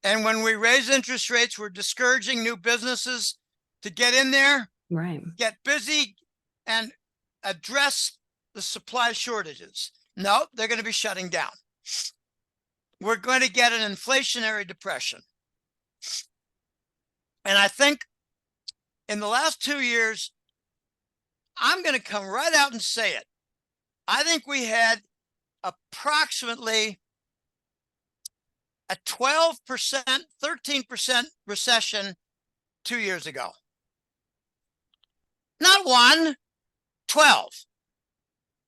And when we raise interest rates, we're discouraging new businesses to get in there, Right. get busy, and address the supply shortages. No, they're going to be shutting down. We're going to get an inflationary depression. And I think in the last 2 years, I'm going to come right out and say it. I think we had approximately a 12%, 13% recession 2 years ago. Not one, 12.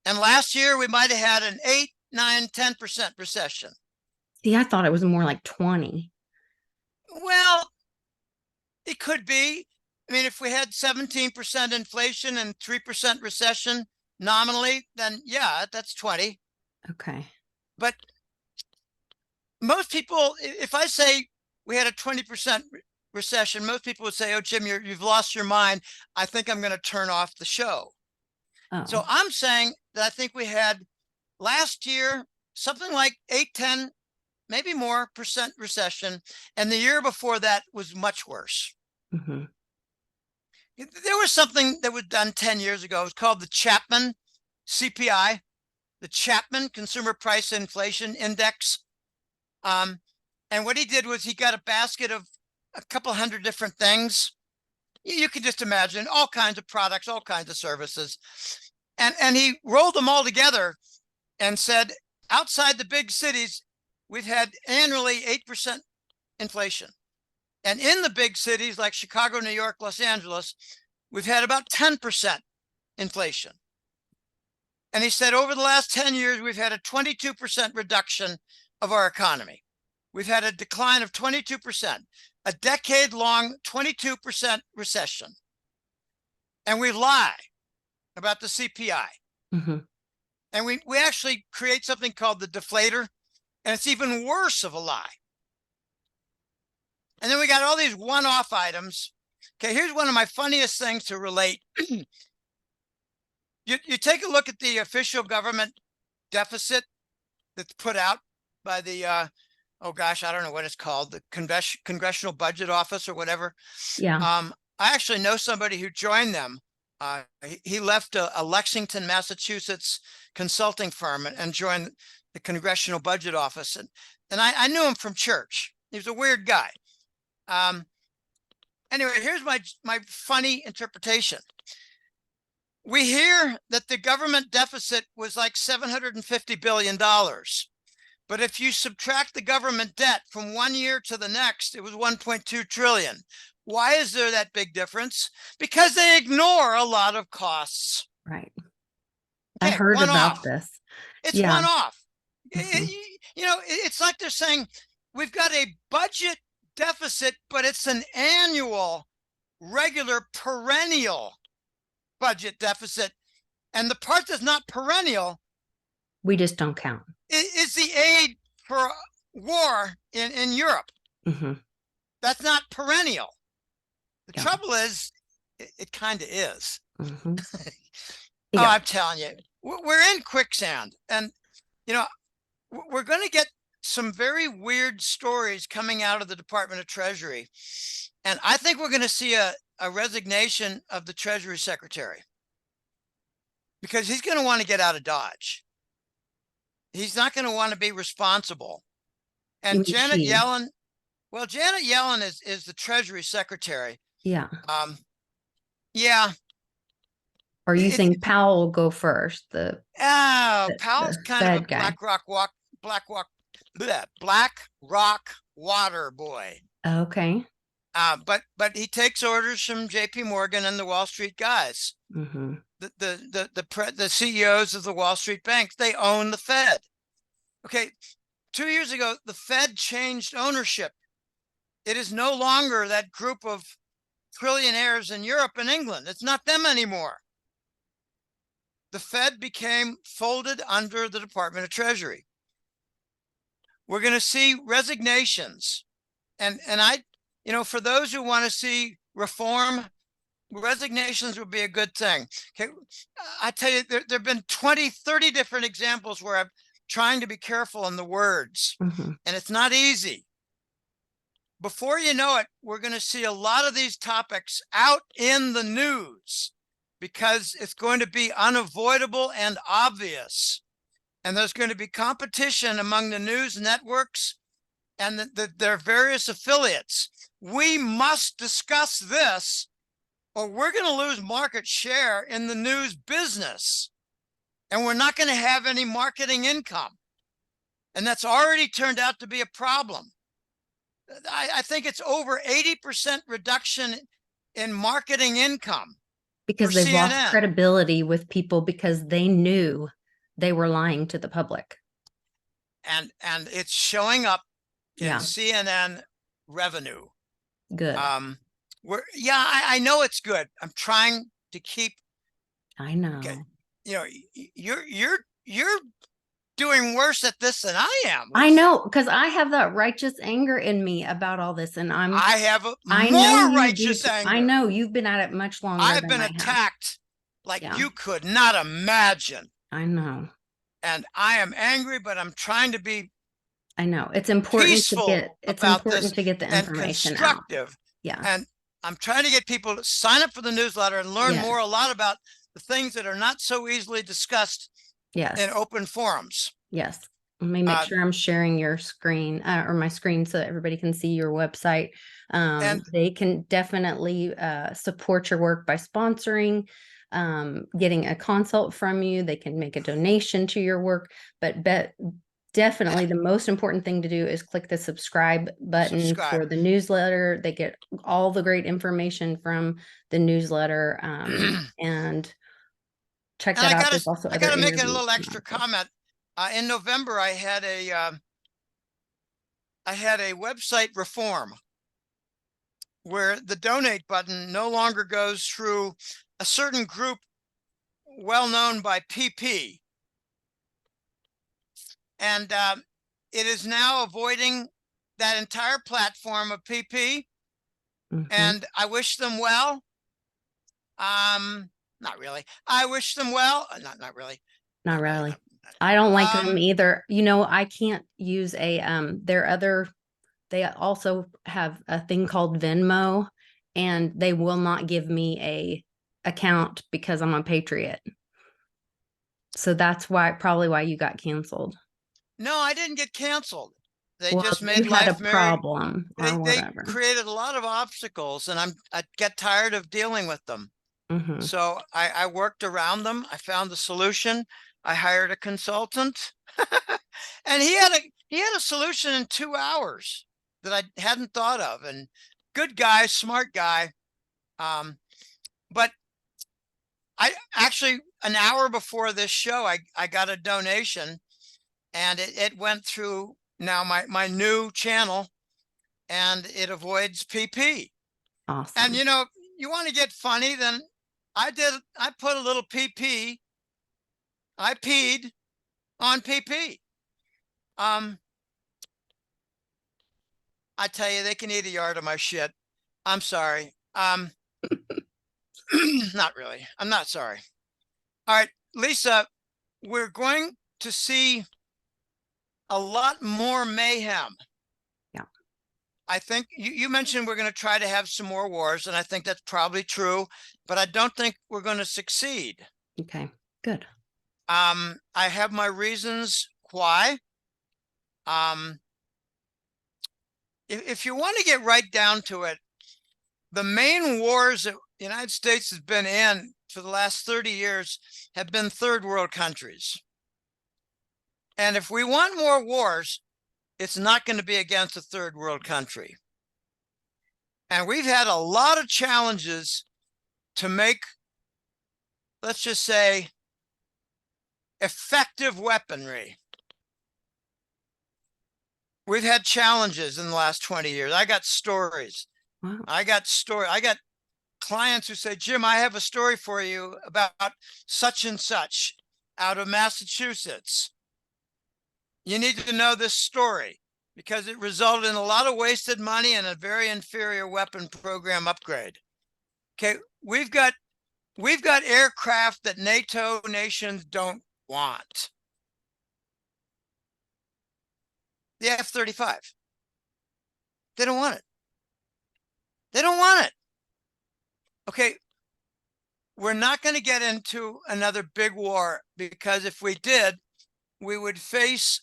And last year we might have had an 8, 9, 10% recession. See, I thought it was more like 20. Well, It could be. I mean, if we had 17% inflation and 3% recession nominally, then yeah, that's 20. Okay. But most people, if I say we had a 20% recession, most people would say, "Oh, Jim, you've lost your mind. I think I'm going to turn off the show." So Oh. I'm saying that I think we had last year something like 8, 10, maybe more percent recession. And the year before that was much worse. Hmm. There was something that was done 10 years ago. It was called the Chapman CPI, the Chapman Consumer Price Inflation Index. And what he did was he got a basket of a couple hundred different things. You could just imagine all kinds of products, all kinds of services. And he rolled them all together and said, outside the big cities, we've had annually 8% inflation. And in the big cities like Chicago, New York, Los Angeles, we've had about 10% inflation. And he said, over the last 10 years, we've had a 22% reduction of our economy. We've had a decline of 22%, a decade-long 22% recession. And we lie about the CPI. Hmm. And we actually create something called the deflator, and it's even worse of a lie. And then we got all these one-off items. Okay, here's one of my funniest things to relate. You take a look at the official government deficit that's put out by the oh gosh, I don't know what it's called, the Congressional Budget Office or whatever. Yeah. I actually know somebody who joined them. He left a Lexington, Massachusetts consulting firm and joined the Congressional Budget Office. And I knew him from church. He was a weird guy. Anyway, here's my funny interpretation. We hear that the government deficit was like $750 billion. But if you subtract the government debt from one year to the next, it was 1.2 trillion. Why is there that big difference? Because they ignore a lot of costs. Right. I Okay, heard one about off. this. It's Yeah. one off. Hmm. It's like they're saying we've got a budget deficit, but it's an annual, regular, perennial budget deficit. And the part that's not perennial We just don't count. is the aid for war in Europe. Hmm. That's not perennial. The Yeah. trouble is, it kind of is. Hmm. Oh, Yeah. I'm telling you, we're in quicksand. And, we're going to get some very weird stories coming out of the Department of Treasury. And I think we're going to see a resignation of the Treasury Secretary because he's going to want to get out of Dodge. He's not going to want to be responsible. You And mean Janet she? Yellen, well, Janet Yellen is the Treasury Secretary. Yeah. Yeah. Are you saying Powell will go first? Powell's The kind of a Fed guy. Black Rock water boy. Okay. But he takes orders from J.P. Morgan and the Wall Street guys. Hmm. The CEOs of the Wall Street banks, they own the Fed. Okay, 2 years ago, the Fed changed ownership. It is no longer that group of trillionaires in Europe and England. It's not them anymore. The Fed became folded under the Department of Treasury. We're going to see resignations. And for those who want to see reform, resignations would be a good thing. Okay, I tell you, there have been 20, 30 different examples where I'm trying to be careful in the words, Hmm. and it's not easy. Before you know it, we're going to see a lot of these topics out in the news because it's going to be unavoidable and obvious. And there's going to be competition among the news networks and their various affiliates. We must discuss this or we're going to lose market share in the news business. And we're not going to have any marketing income. And that's already turned out to be a problem. I think it's over 80% reduction in marketing income for Because they've lost CNN. credibility with people because they knew they were lying to the public. And it's showing up in Yeah. CNN revenue. Good. Yeah, I know it's good. I'm trying to keep. I know. Okay, you know, you're doing worse at this than I am, I Lisa. know, because I have that righteous anger in me about all this, and I have a I know more you do. righteous I anger. know you've been at it much longer I've than been I have. attacked like Yeah, you could not imagine. I know. And I am angry, but I'm trying to be I know. peaceful It's about this important to get the and information out. constructive. Yeah. And I'm trying to get people to sign up for the newsletter and learn Yes. more a lot about the things that are not so easily discussed Yes. in open forums. Yes. Let me make sure I'm sharing your screen or my screen so that everybody can see your website. And They can definitely support your work by sponsoring, getting a consult from you. They can make a donation to your work, but definitely the most important thing to do is click the subscribe button subscribe. for the newsletter. They get all the great information from the newsletter, and check And that out. There's also I other gotta make a interviews little and extra articles. comment. In November, I had a website reform where the donate button no longer goes through a certain group well known by PP. And it is now avoiding that entire platform of PP. And I wish them well. Not really. I wish them well. Not really. Not Not really. really. I don't like them Um, either. I can't use they also have a thing called Venmo, and they will not give me a account because I'm a patriot. So that's probably why you got canceled. no, I didn't get canceled. They Well, just you made had a life very. problem or They whatever. created a lot of obstacles, and I get tired of dealing with them. Hmm. So I worked around them. I found the solution. I hired a consultant, and he had a solution in 2 hours that I hadn't thought of. And good guy, smart guy. But I actually an hour before this show, I got a donation, and it went through now my new channel, and it avoids PP. And Awesome. you want to get funny, then I put a little PP. I peed on PP. Um, I tell you, they can eat a yard of my shit. I'm sorry. Not really. I'm not sorry. All right, Lisa, we're going to see a lot more mayhem. Yeah. I think you mentioned we're going to try to have some more wars, and I think that's probably true, but I don't think we're going to succeed. Okay. Good. I have my reasons why. Um, if you want to get right down to it, the main wars that the United States has been in for the last 30 years have been third world countries. And if we want more wars, it's not going to be against a third world country. And we've had a lot of challenges to make, let's just say, effective weaponry. We've had challenges in the last 20 years. I got stories. Wow. I got clients who say, Jim, I have a story for you about such and such out of Massachusetts. You need to know this story because it resulted in a lot of wasted money and a very inferior weapon program upgrade. Okay, we've got aircraft that NATO nations don't want. The F-35. They don't want it. They don't want it. Okay, we're not going to get into another big war because if we did, we would face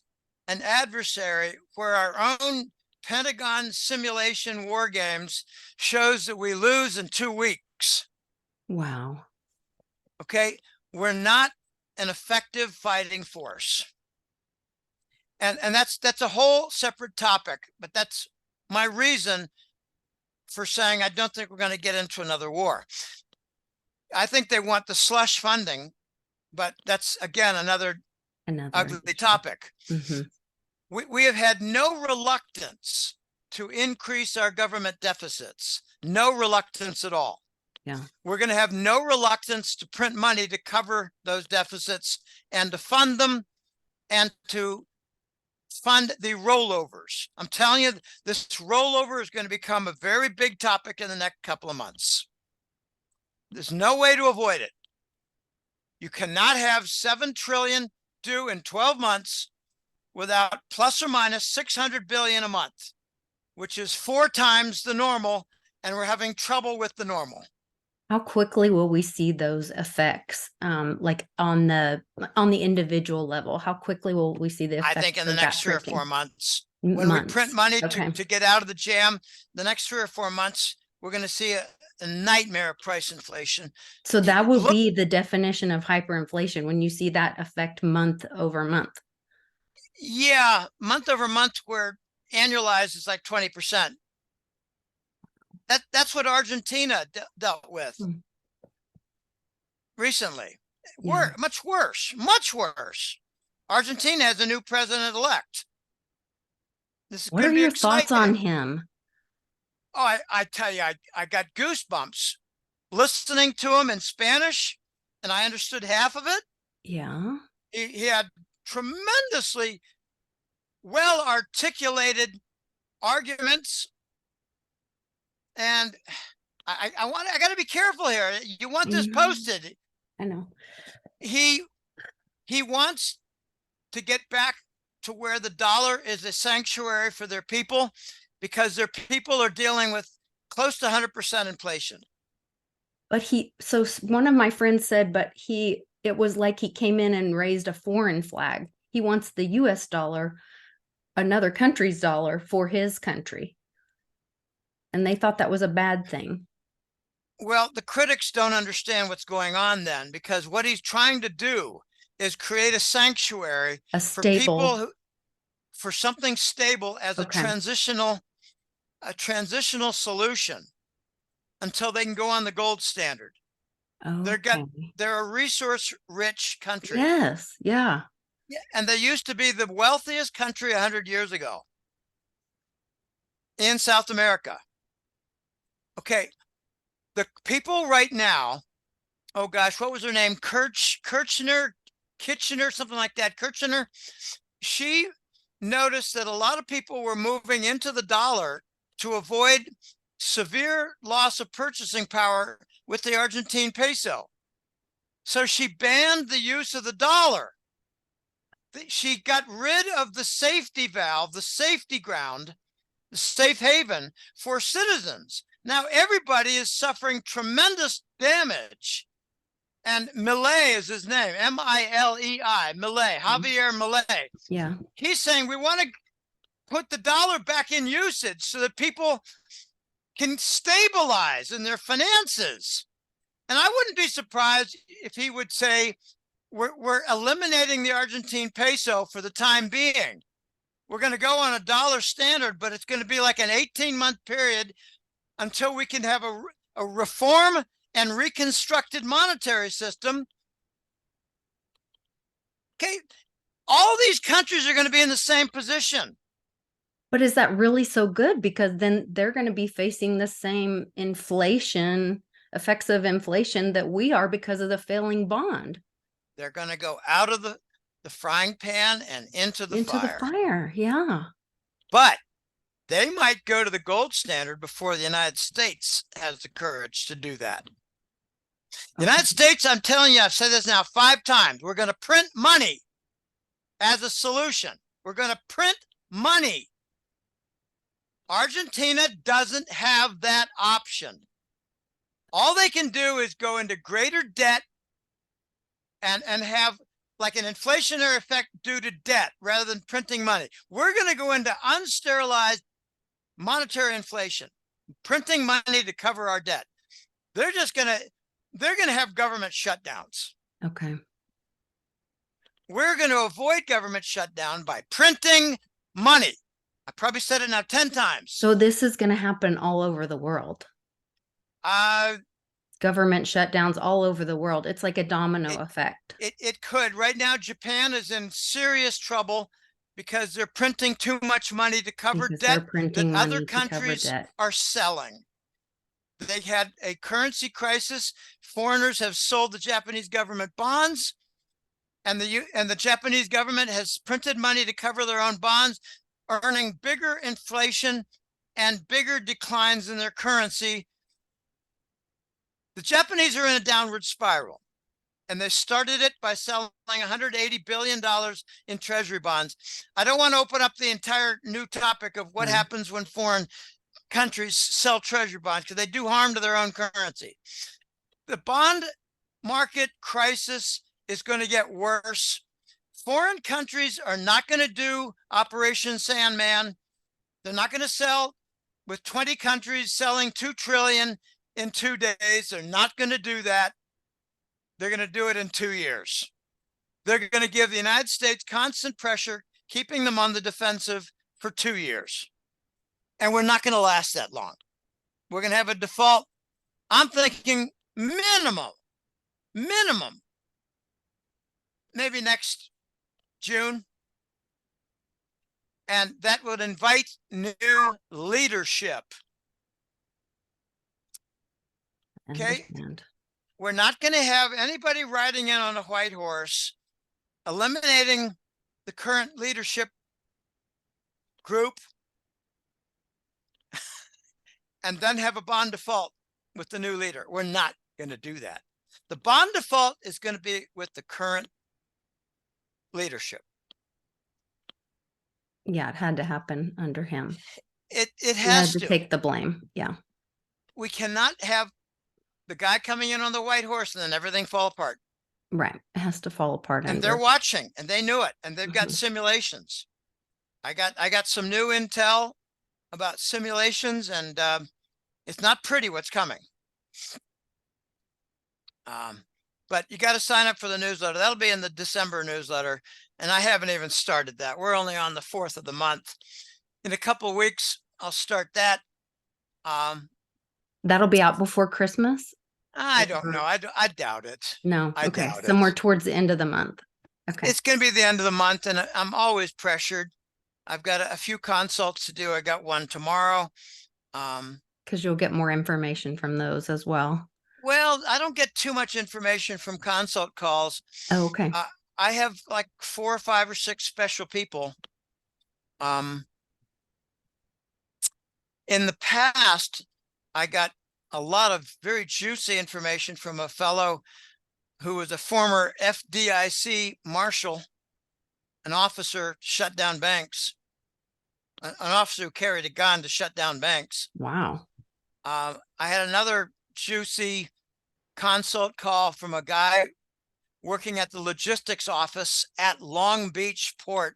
an adversary where our own Pentagon simulation war games shows that we lose in 2 weeks. Wow. Okay, we're not an effective fighting force. And that's a whole separate topic, but that's my reason for saying I don't think we're going to get into another war. I think they want the slush funding, but that's again another ugly issue. topic. Mm-hmm. We have had no reluctance to increase our government deficits. No reluctance at all. Yeah. We're going to have no reluctance to print money to cover those deficits and to fund them and to fund the rollovers. I'm telling you, this rollover is going to become a very big topic in the next couple of months. There's no way to avoid it. You cannot have 7 trillion due in 12 months without plus or minus 600 billion a month, which is 4 times the normal, and we're having trouble with the normal. How quickly will we see those effects, like on the individual level? How quickly will we see the effects? I think in the next 3 or 4 months. When we print money to get out of the jam, the next 3 or 4 months, we're going to see a nightmare of price inflation. So that will be the definition of hyperinflation, when you see that affect month over month. Yeah, month over month, where annualized is like 20%. That's what Argentina dealt with recently. Much worse, much worse. Argentina has a new president-elect. What are your thoughts on him? Oh, I tell you, I got goosebumps listening to him in Spanish, and I understood half of it. Yeah. He had tremendously well articulated arguments, and I got to be careful here. You want this posted. I know. He wants to get back to where the dollar is a sanctuary for their people, because their people are dealing with close to 100% inflation. But so one of my friends said, it was like he came in and raised a foreign flag. He wants the US dollar, another country's dollar, for his country. And they thought that was a bad thing. Well, the critics don't understand what's going on then, because what he's trying to do is create a sanctuary for people for something stable as a transitional solution until they can go on the gold standard. They're a resource-rich country. Yes, yeah. And they used to be the wealthiest country 100 years ago in South America. Okay, the people right now, oh gosh, what was her name? Kitchener, something like that. Kirchner. She noticed that a lot of people were moving into the dollar to avoid severe loss of purchasing power with the Argentine peso. So she banned the use of the dollar. She got rid of the safety valve, the safety ground, the safe haven for citizens. Now everybody is suffering tremendous damage. And Milei is his name, M-I-L-E-I, Milei, Javier Milei. Yeah. He's saying we want to put the dollar back in usage so that people can stabilize in their finances. And I wouldn't be surprised if he would say, we're eliminating the Argentine peso for the time being. We're going to go on a dollar standard, but it's going to be like an 18-month period until we can have a reform and reconstructed monetary system. Okay, all these countries are going to be in the same position. But is that really so good? Because then they're going to be facing the same effects of inflation that we are because of the failing bond. They're going to go out of the frying pan and into the fire. Yeah. But they might go to the gold standard before the United States has the courage to do that. The United States, I'm telling you, I've said this now 5 times, we're going to print money as a solution. We're going to print money. Argentina doesn't have that option. All they can do is go into greater debt and have like an inflationary effect due to debt rather than printing money. We're going to go into unsterilized monetary inflation, printing money to cover our debt. They're going to have government shutdowns. Okay. We're going to avoid government shutdown by printing money. I probably said it now 10 times. So this is going to happen all over the world. Government shutdowns all over the world. It's like a domino effect. It could. Right now, Japan is in serious trouble because they're printing too much money to cover Because they're debt that printing other money to cover countries debt. are selling. They had a currency crisis. Foreigners have sold the Japanese government bonds, and the Japanese government has printed money to cover their own bonds, earning bigger inflation and bigger declines in their currency. The Japanese are in a downward spiral, and they started it by selling $180 billion in treasury bonds. I don't want to open up the entire new topic of what happens when foreign countries sell treasury bonds, because they do harm to their own currency. The bond market crisis is going to get worse. Foreign countries are not going to do Operation Sandman. They're not going to sell with 20 countries selling 2 trillion in 2 days. They're not going to do that. They're going to do it in 2 years. They're going to give the United States constant pressure, keeping them on the defensive for 2 years. And we're not going to last that long. We're going to have a default. I'm thinking minimum, maybe next June. And that would invite new leadership. Okay. We're not going to have anybody riding in on a white horse, eliminating the current leadership group, and then have a bond default with the new leader. We're not going to do that. The bond default is going to be with the current leadership. Yeah, it had to happen under him. It He has had to take the blame. Yeah. We cannot have the guy coming in on the white horse and then everything fall apart. Right. It has to fall apart. And they're watching, and they knew it, and they've got simulations. I got some new intel about simulations, and it's not pretty what's coming. But you got to sign up for the newsletter. That'll be in the December newsletter, and I haven't even started that. We're only on the 4th of the month. In a couple of weeks, I'll start that. That'll be out before Christmas? I don't know. I doubt it. No. I okay. doubt Somewhere it. towards the end of the month. Okay. It's going to be the end of the month, and I'm always pressured. I've got a few consults to do. I got one tomorrow. Because you'll get more information from those as well. Well, I don't get too much information from consult calls. Oh, okay. I have like 4 or 5 or 6 special people. In the past, I got a lot of very juicy information from a fellow who was a former FDIC marshal, an officer shut down banks, an officer who carried a gun to shut down banks. Wow. I had another juicy consult call from a guy working at the logistics office at Long Beach Port.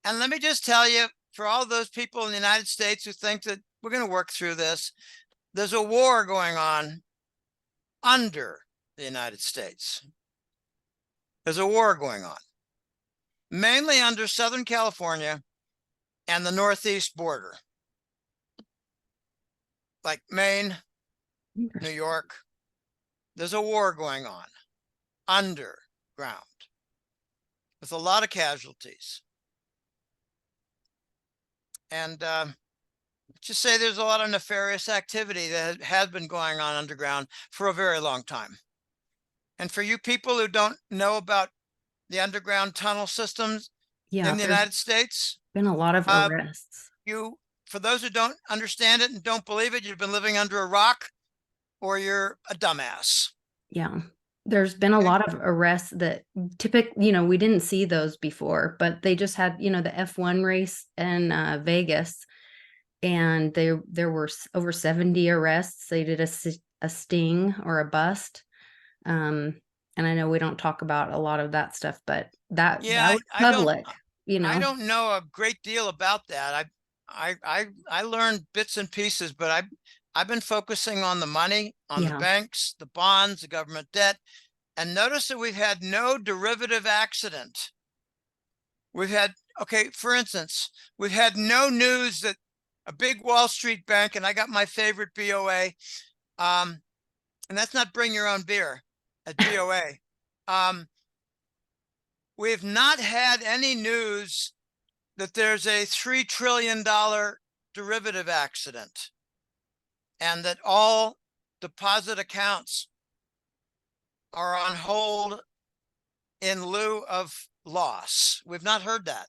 And let me just tell you, for all those people in the United States who think that we're going to work through this, there's a war going on under the United States. There's a war going on, mainly under Southern California and the Northeast border, like Maine, New York. There's a war going on underground with a lot of casualties. And just say there's a lot of nefarious activity that has been going on underground for a very long time. And for you people who don't know about the underground tunnel systems in the United States, been a lot of arrests. For those who don't understand it and don't believe it, you've been living under a rock, or you're a dumbass. Yeah. There's been a lot of arrests that typically, we didn't see those before, but they just had, the F1 race in Vegas, and there were over 70 arrests. They did a sting or a bust. And I know we don't talk about a lot of that stuff, but that was public, I don't know a great deal about that. I learned bits and pieces, but I've been focusing on the money, on the banks, the bonds, the government debt, and notice that we've had no derivative accident. We've had, for instance, we've had no news that a big Wall Street bank, and I got my favorite BOA, and that's not bring your own beer at BOA. we've not had any news that there's a $3 trillion derivative accident and that all deposit accounts are on hold in lieu of loss. We've not heard that.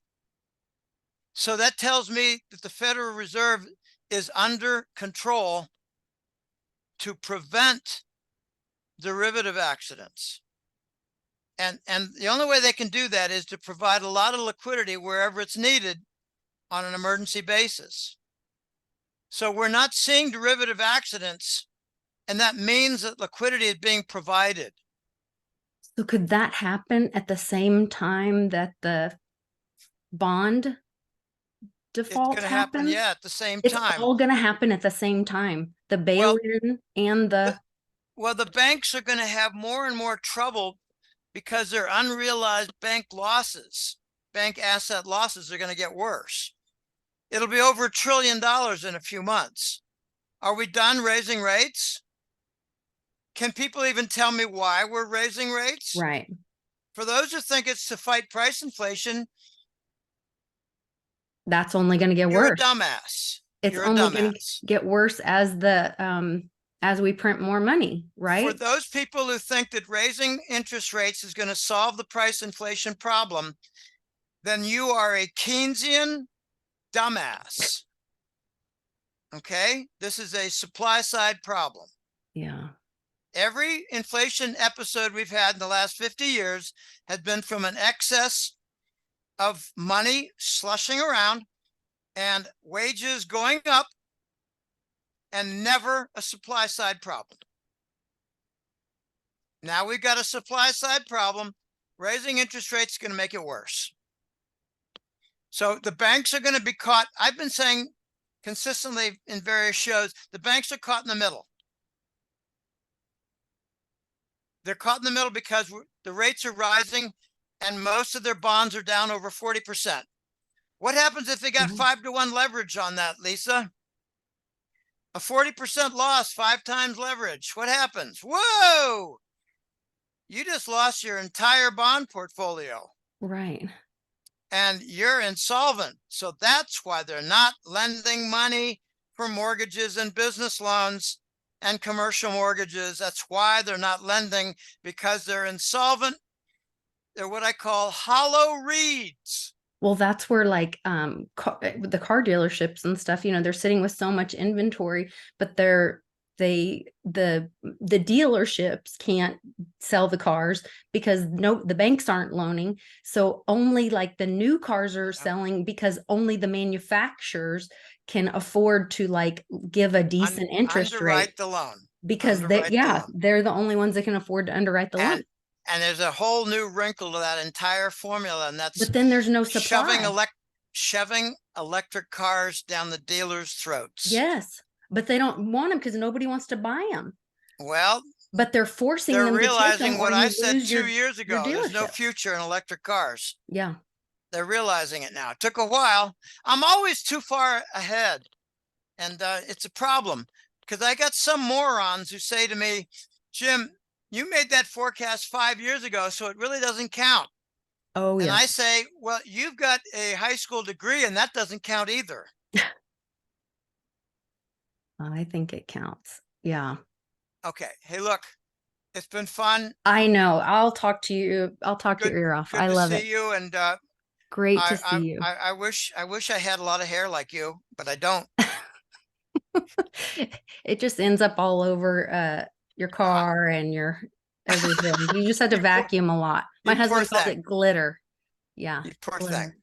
So that tells me that the Federal Reserve is under control to prevent derivative accidents. And the only way they can do that is to provide a lot of liquidity wherever it's needed on an emergency basis. So we're not seeing derivative accidents, and that means that liquidity is being provided. So could that happen at the same time that the bond It's default going to happen, happens? yeah, at the same It's time. all going to happen at the same time. The Well, bail-in and the well, the banks are going to have more and more trouble because their unrealized bank losses, bank asset losses, are going to get worse. It'll be over $1 trillion in a few months. Are we done raising rates? Can people even tell me why we're raising rates? right. For those who think it's to fight price inflation, That's only going to get you're a worse. dumbass. It's You're a only going to dumbass. get worse as we print more money, right? For those people who think that raising interest rates is going to solve the price inflation problem, then you are a Keynesian dumbass. Okay? This is a supply side problem. Yeah. Every inflation episode we've had in the last 50 years has been from an excess of money slushing around and wages going up, and never a supply side problem. Now we've got a supply side problem. Raising interest rates is going to make it worse. So the banks are going to be caught. I've been saying consistently in various shows, the banks are caught in the middle. They're caught in the middle because the rates are rising and most of their bonds are down over 40%. What happens if they got 5-to-1 leverage on that, Lisa? A 40% loss, 5 times leverage. What happens? Whoa! You just lost your entire bond portfolio. Right. And you're insolvent. So that's why they're not lending money for mortgages and business loans and commercial mortgages. That's why they're not lending, because they're insolvent. They're what I call hollow reeds. Well, that's where like with the car dealerships and stuff, they're sitting with so much inventory, but the dealerships can't sell the cars because the banks aren't loaning. So only like the new cars are selling because only the manufacturers can afford to like give a decent interest underwrite rate the loan. because they're the only ones that can afford to underwrite the loan. And there's a whole new wrinkle to that entire formula, and that's but then there's no supply. shoving electric cars down the dealers' throats. Yes, but they don't want them because nobody wants to buy them. Well, but they're forcing them to take them. They're realizing what I said 2 years ago. There's no dealership. future in electric cars. Yeah. They're realizing it now. It took a while. I'm always too far ahead. And it's a problem because I got some morons who say to me, Jim, you made that forecast 5 years ago, so it really doesn't count. Oh, yeah. And I say, well, you've got a high school degree and that doesn't count either. I think it counts. Yeah. Okay. Hey, look, it's been fun. I know. I'll talk to you. I'll talk your ear off. I love it. Good to see you. And great to see you. I wish I had a lot of hair like you, but I don't. It just ends up all over your car and your everything. You just have to vacuum a lot. My husband calls it glitter. Yeah. You poor glitter. thing.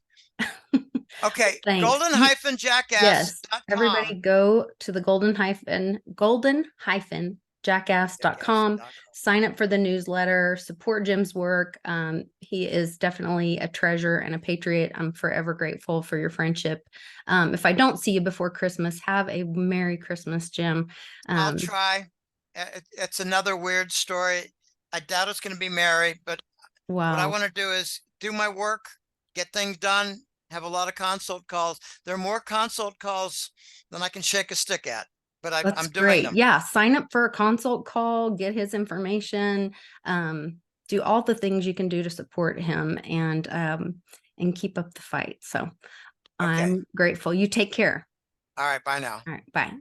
Okay. golden-jackass.com. Yes. Everybody go to the golden-jackass.com. Sign up for the newsletter, support Jim's work. He is definitely a treasure and a patriot. I'm forever grateful for your friendship. If I don't see you before Christmas, have a Merry Christmas, Jim. I'll try. It's another weird story. I doubt it's going to be merry, but what I want to do is do my work, get things done, have a lot of consult calls. There are more consult calls than I can shake a stick at. But I'm doing them. Yeah, sign up for a consult call, get his information. do all the things you can do to support him and keep up the fight. So Okay. I'm grateful. You take care. All right. Bye now. All right. Bye.